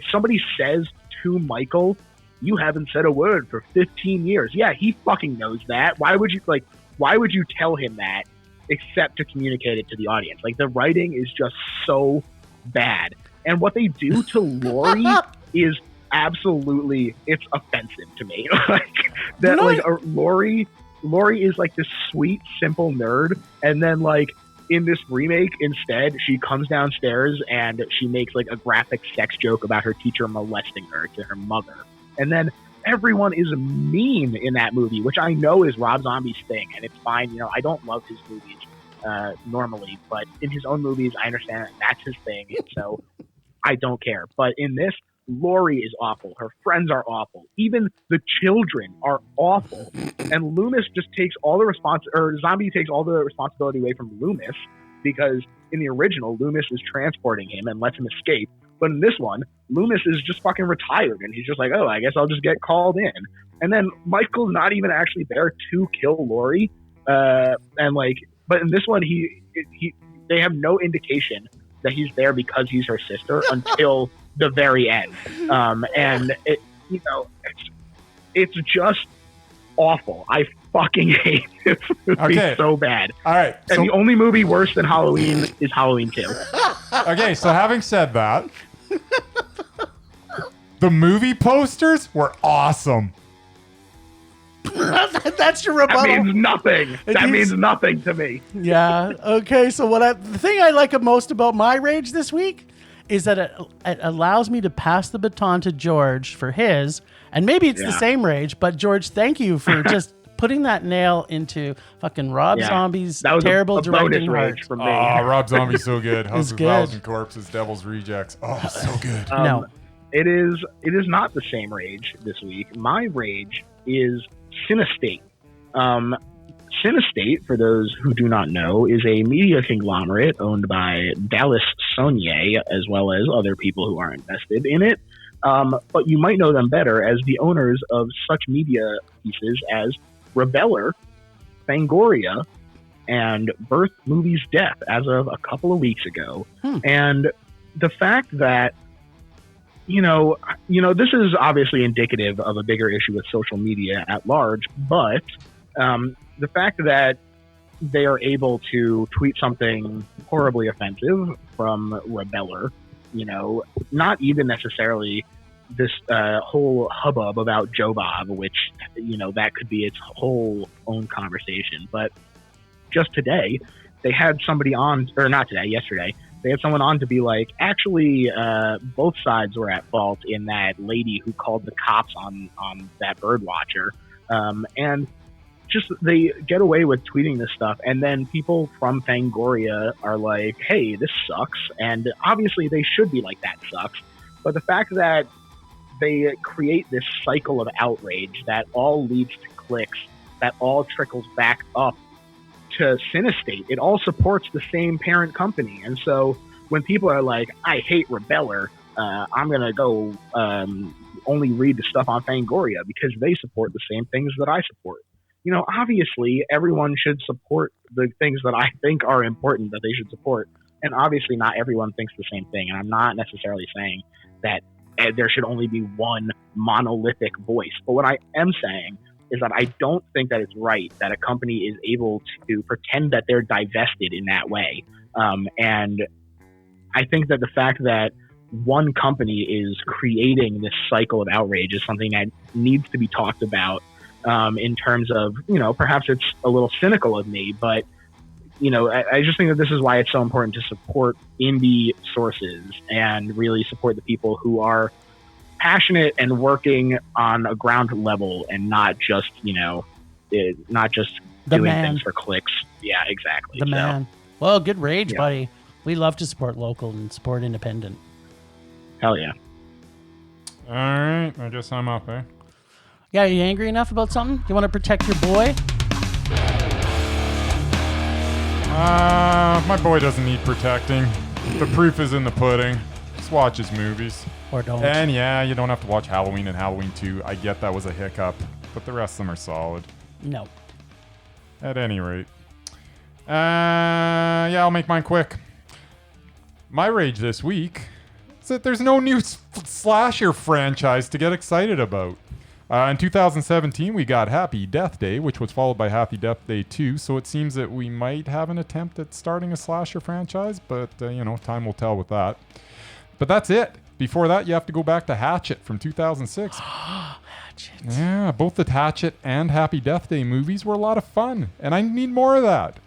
somebody says to Michael, you haven't said a word for 15 years. Yeah, he fucking knows that. Why would you tell him that except to communicate it to the audience? Like, the writing is just so bad. And what they do to Laurie is absolutely, it's offensive to me. Laurie is like this sweet, simple nerd. And then like in this remake, instead, she comes downstairs and she makes like a graphic sex joke about her teacher molesting her to her mother. And then everyone is mean in that movie, which I know is Rob Zombie's thing, and it's fine. You know, I don't love his movies normally, but in his own movies, I understand that's his thing, and so I don't care. But in this, Laurie is awful. Her friends are awful. Even the children are awful. And Loomis just takes all the Zombie takes all the responsibility away from Loomis, because in the original, Loomis is transporting him and lets him escape. But in this one, Loomis is just fucking retired, and he's just like, oh, I guess I'll just get called in. And then Michael's not even actually there to kill Laurie. But in this one, they have no indication that he's there because he's her sister until the very end. And it's just awful. I fucking hate this movie so bad. All right. And the only movie worse than Halloween is Halloween 2. Okay, so having said that, the movie posters were awesome. That's your rebuttal. That means nothing. That means nothing to me. Yeah. Okay. So the thing I like most about my rage this week is that it allows me to pass the baton to George for his, and maybe it's the same rage, but George, thank you for just putting that nail into fucking Rob Zombie's terrible directing heart. For me. Oh, Rob Zombie's so good. House of Thousand Corpses, Devil's Rejects. Oh, so good. No, it is not the same rage this week. My rage is Cinestate. Cinestate, for those who do not know, is a media conglomerate owned by Dallas Saunier, as well as other people who are invested in it. But you might know them better as the owners of such media pieces as Rebeller, Fangoria, and Birth Movies Death as of a couple of weeks ago. And the fact that, this is obviously indicative of a bigger issue with social media at large, but the fact that they are able to tweet something horribly offensive from Rebeller, not even necessarily this whole hubbub about Joe Bob, which, that could be its whole own conversation. But just today, they had somebody on, or not today, yesterday, they had someone on to be like, actually, both sides were at fault in that lady who called the cops on that bird watcher. And just they get away with tweeting this stuff, and then people from Fangoria are like, hey, this sucks. And obviously they should be like, that sucks. But the fact that they create this cycle of outrage that all leads to clicks, that all trickles back up to Cinestate, it all supports the same parent company. And so when people are like, I hate Rebeller, I'm going to go only read the stuff on Fangoria because they support the same things that I support. Obviously everyone should support the things that I think are important that they should support. And obviously not everyone thinks the same thing. And I'm not necessarily saying that there should only be one monolithic voice. But what I am saying is that I don't think that it's right that a company is able to pretend that they're divested in that way. And I think that the fact that one company is creating this cycle of outrage is something that needs to be talked about in terms of, perhaps it's a little cynical of me, but, I just think that this is why it's so important to support indie sources and really support the people who are passionate and working on a ground level and not just, doing things for clicks. Yeah, exactly. The man. Well, good rage, buddy. We love to support local and support independent. Hell yeah. All right. I guess I'm up, eh? Yeah, are you angry enough about something? You want to protect your boy? My boy doesn't need protecting. The proof is in the pudding. Just watch his movies. Or don't. And yeah, you don't have to watch Halloween and Halloween 2. I get that was a hiccup, but the rest of them are solid. No. At any rate. I'll make mine quick. My rage this week is that there's no new slasher franchise to get excited about. In 2017, we got Happy Death Day, which was followed by Happy Death Day 2, so it seems that we might have an attempt at starting a slasher franchise, but, time will tell with that. But that's it. Before that, you have to go back to Hatchet from 2006. Hatchet. Yeah, both the Hatchet and Happy Death Day movies were a lot of fun, and I need more of that.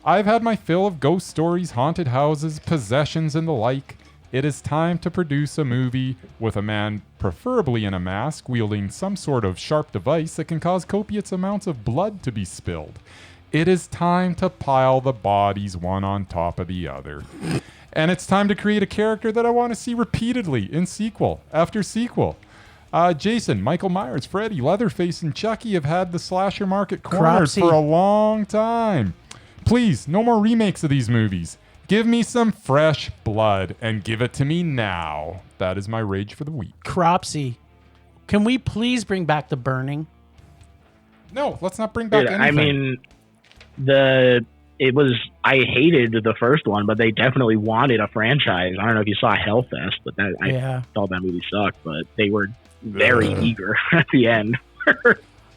I've had my fill of ghost stories, haunted houses, possessions, and the like. It is time to produce a movie with a man, preferably in a mask, wielding some sort of sharp device that can cause copious amounts of blood to be spilled. It is time to pile the bodies one on top of the other. And it's time to create a character that I want to see repeatedly in sequel after sequel. Jason, Michael Myers, Freddy, Leatherface, and Chucky have had the slasher market cornered for a long time. Please, no more remakes of these movies. Give me some fresh blood and give it to me now. That is my rage for the week. Cropsy, can we please bring back The Burning? No, let's not bring back anything. I hated the first one, but they definitely wanted a franchise. I don't know if you saw Hellfest, but I thought that movie sucked, but they were very eager at the end.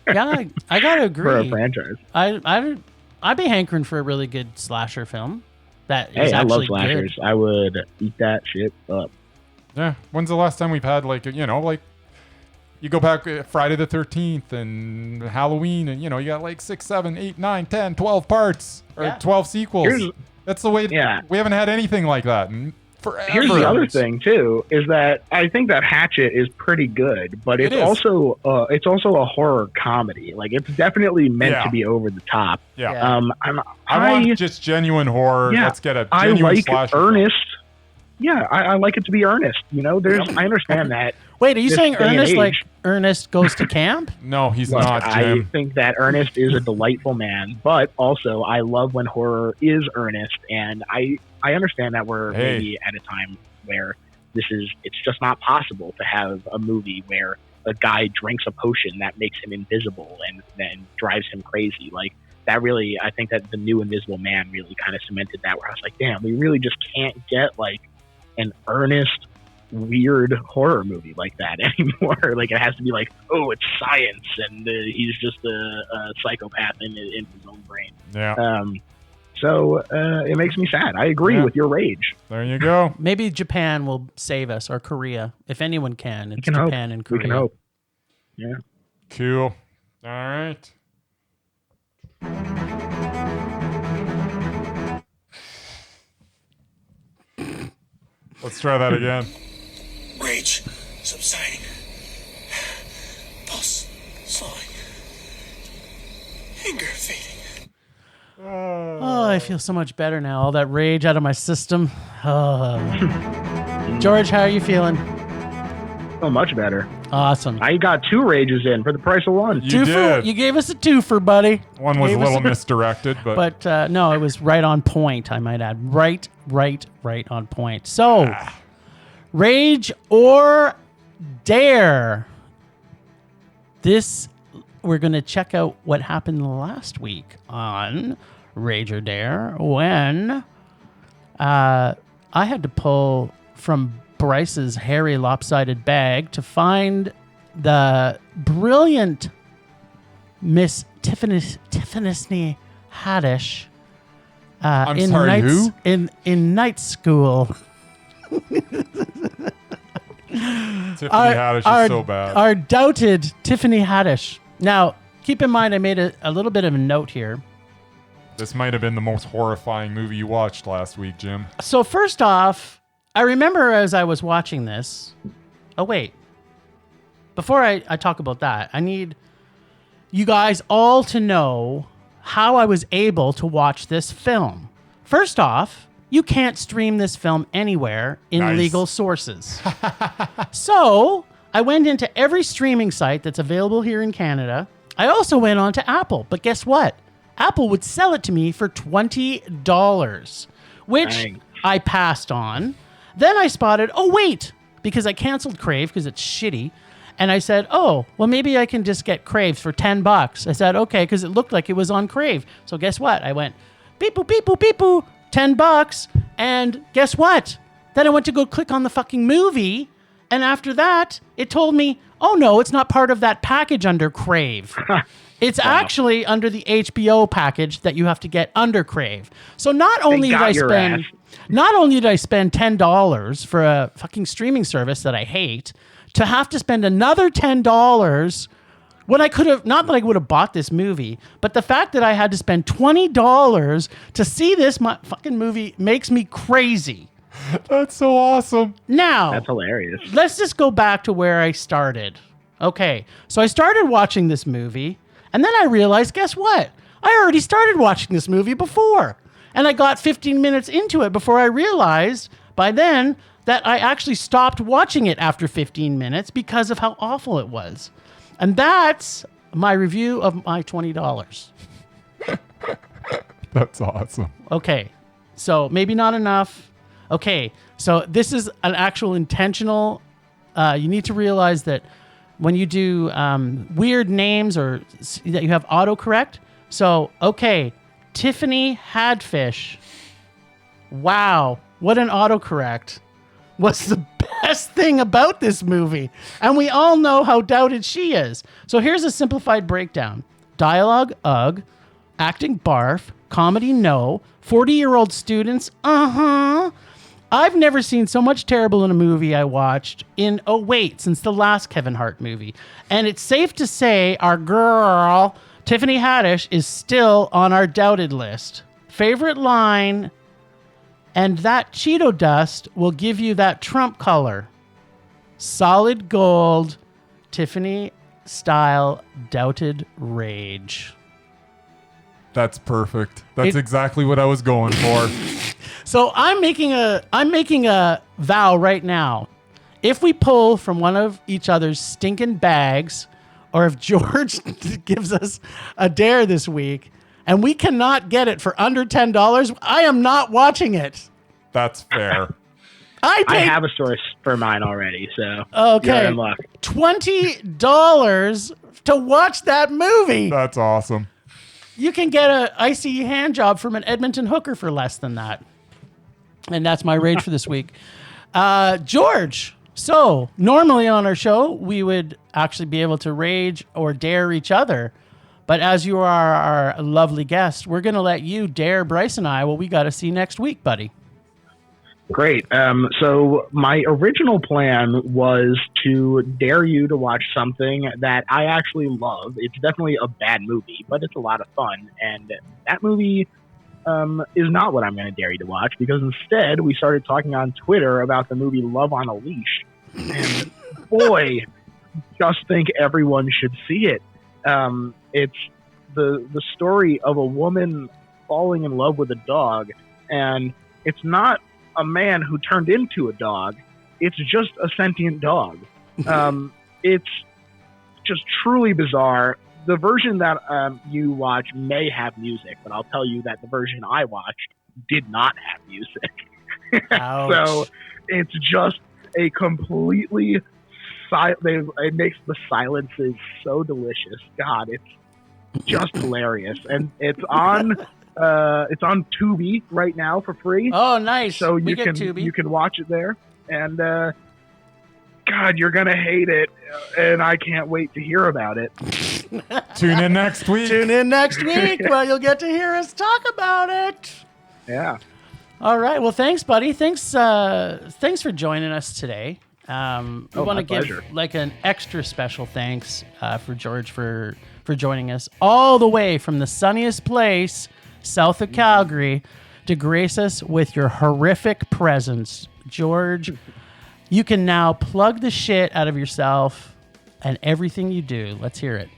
Yeah, I gotta agree. For a franchise. I'd be hankering for a really good slasher film. Hey, I love slashers. Good. I would eat that shit up. Yeah. When's the last time we've had you go back Friday the 13th and Halloween and, you got 6, 7, 8, 9, 10, 12 parts or 12 sequels. That's the way. We haven't had anything like that in forever. Here's the other thing too, is that I think that Hatchet is pretty good, but it's also a horror comedy. Like it's definitely meant to be over the top. Yeah. I want just genuine horror. Let's get a genuine slasher. Yeah, I like it to be earnest. You know, I understand that. Wait, are you saying Ernest like Ernest goes to camp? No, he's not, Jim. I think that Ernest is a delightful man, but also I love when horror is earnest, and I understand that we're maybe at a time where it's just not possible to have a movie where a guy drinks a potion that makes him invisible and then drives him crazy. Like, that really, I think that the new Invisible Man really kind of cemented that, where I was like, damn, we really just can't get like an earnest, weird horror movie like that anymore. Like, it has to be like, oh, it's science and he's just a psychopath in his own brain. Yeah. So it makes me sad. I agree with your rage. There you go. Maybe Japan will save us, or Korea. If anyone can, it's Japan and Korea. We can hope. Yeah. Cool. All right. Let's try that again. Rage subsiding. Pulse slowing. Anger fading. Oh, I feel so much better now. All that rage out of my system. Oh. George, how are you feeling? Oh, much better. Awesome. I got 2 rages in for the price of 1. You did. You gave us a twofer, buddy. One was a little misdirected, but no, it was right on point, I might add. Right on point. So, Rage or Dare. We're going to check out what happened last week on Rage or Dare when I had to pull from Bryce's hairy lopsided bag to find the brilliant Miss Tiffany Haddish in night school. Tiffany Haddish is so bad. Our doubted Tiffany Haddish. Now, keep in mind, I made a little bit of a note here. This might have been the most horrifying movie you watched last week, Jim. So first off, I remember as I was watching this. Oh, wait. Before I talk about that, I need you guys all to know how I was able to watch this film. First off, you can't stream this film anywhere in legal sources. So I went into every streaming site that's available here in Canada. I also went on to Apple, but guess what? Apple would sell it to me for $20, which I passed on. Then I spotted, because I canceled Crave because it's shitty. And I said, well, maybe I can just get Crave for $10. I said, okay, because it looked like it was on Crave. So guess what? I went, beep-boo, beep-boo, beep-boo, $10. And guess what? Then I went to go click on the fucking movie. And after that, it told me, oh, no, it's not part of that package under Crave. It's actually under the HBO package that you have to get under Crave. So not only did I spend $10 for a fucking streaming service that I hate, to have to spend another $10 when I could have, not that I would have bought this movie, but the fact that I had to spend $20 to see this fucking movie makes me crazy. That's so awesome. Now, that's hilarious. Let's just go back to where I started. Okay, so I started watching this movie, and then I realized, guess what? I already started watching this movie before. And I got 15 minutes into it before I realized by then that I actually stopped watching it after 15 minutes because of how awful it was. And that's my review of my $20. That's awesome. Okay, so maybe not enough. Okay, so this is an actual intentional. You need to realize that when you do weird names or that you have autocorrect. So, okay, Tiffany Hadfish. Wow, what an autocorrect. What's the best thing about this movie? And we all know how doubted she is. So here's a simplified breakdown. Dialogue, ugh. Acting, barf. Comedy, no. 40-year-old students, uh-huh. I've never seen so much terrible in a movie I watched since the last Kevin Hart movie. And it's safe to say our girl, Tiffany Haddish, is still on our doubted list. Favorite line, and that Cheeto dust will give you that Trump color. Solid gold, Tiffany style doubted rage. That's perfect. That's exactly what I was going for. So I'm making a vow right now, if we pull from one of each other's stinking bags, or if George gives us a dare this week and we cannot get it for under $10, I am not watching it. That's fair. I have a source for mine already, so okay, you're in luck. $20 to watch that movie. That's awesome. You can get an icy hand job from an Edmonton hooker for less than that. And that's my rage for this week. George, so normally on our show, we would actually be able to rage or dare each other. But as you are our lovely guest, we're going to let you dare Bryce and I what we got to see next week, buddy. Great. So my original plan was to dare you to watch something that I actually love. It's definitely a bad movie, but it's a lot of fun. And that movie is not what I'm going to dare you to watch, because instead we started talking on Twitter about the movie Love on a Leash. And boy, just think everyone should see it. It's the story of a woman falling in love with a dog, and it's not a man who turned into a dog. It's just a sentient dog. It's just truly bizarre. The version that you watch may have music, but I'll tell you that the version I watched did not have music. So it's just a completely it makes the silences so delicious. God, it's just hilarious. And it's on Tubi right now for free. Oh, nice. So you can watch it there. And God, you're gonna hate it, and I can't wait to hear about it. Tune in next week. Tune in next week. Well, you'll get to hear us talk about it. Yeah. All right. Well, thanks, buddy. Thanks for joining us today. We want to give like an extra special thanks for George for joining us all the way from the sunniest place south of Calgary to grace us with your horrific presence. George, you can now plug the shit out of yourself and everything you do. Let's hear it.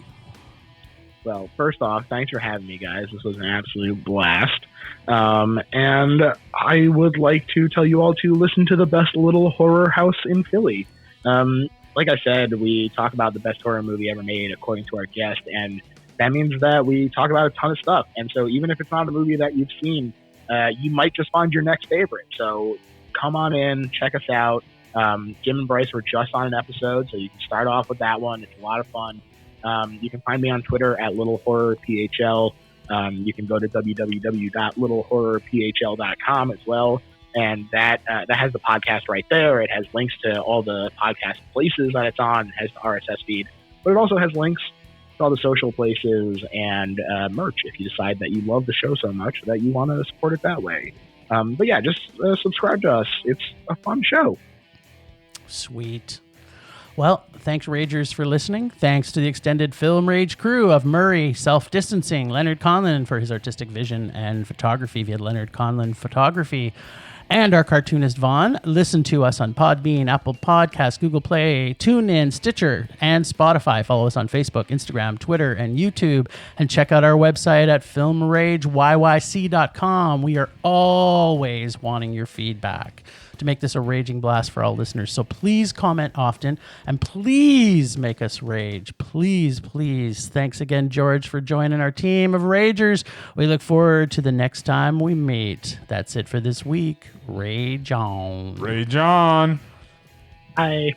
Well, first off, thanks for having me, guys. This was an absolute blast. And I would like to tell you all to listen to the best little horror house in Philly. Like I said, we talk about the best horror movie ever made, according to our guest, and that means that we talk about a ton of stuff. And so even if it's not a movie that you've seen, you might just find your next favorite. So come on in, check us out. Jim and Bryce were just on an episode, so you can start off with that one. It's a lot of fun. You can find me on Twitter at littlehorrorphl. You can go to www.littlehorrorphl.com as well, and that has the podcast right there. It has links to all the podcast places that it's on. It has the RSS feed, but it also has links to all the social places and merch if you decide that you love the show so much that you want to support it that way. But yeah, just subscribe to us. It's a fun show. Sweet. Well, thanks, Ragers, for listening. Thanks to the extended Film Rage crew of Murray, Self-Distancing, Leonard Conlon for his artistic vision and photography via Leonard Conlon Photography, and our cartoonist Vaughn. Listen to us on Podbean, Apple Podcasts, Google Play, TuneIn, Stitcher, and Spotify. Follow us on Facebook, Instagram, Twitter, and YouTube. And check out our website at filmrageyyc.com. We are always wanting your feedback to make this a raging blast for all listeners. So please comment often, and please make us rage. Please, please. Thanks again, George, for joining our team of Ragers. We look forward to the next time we meet. That's it for this week. Rage on. Rage on. Bye.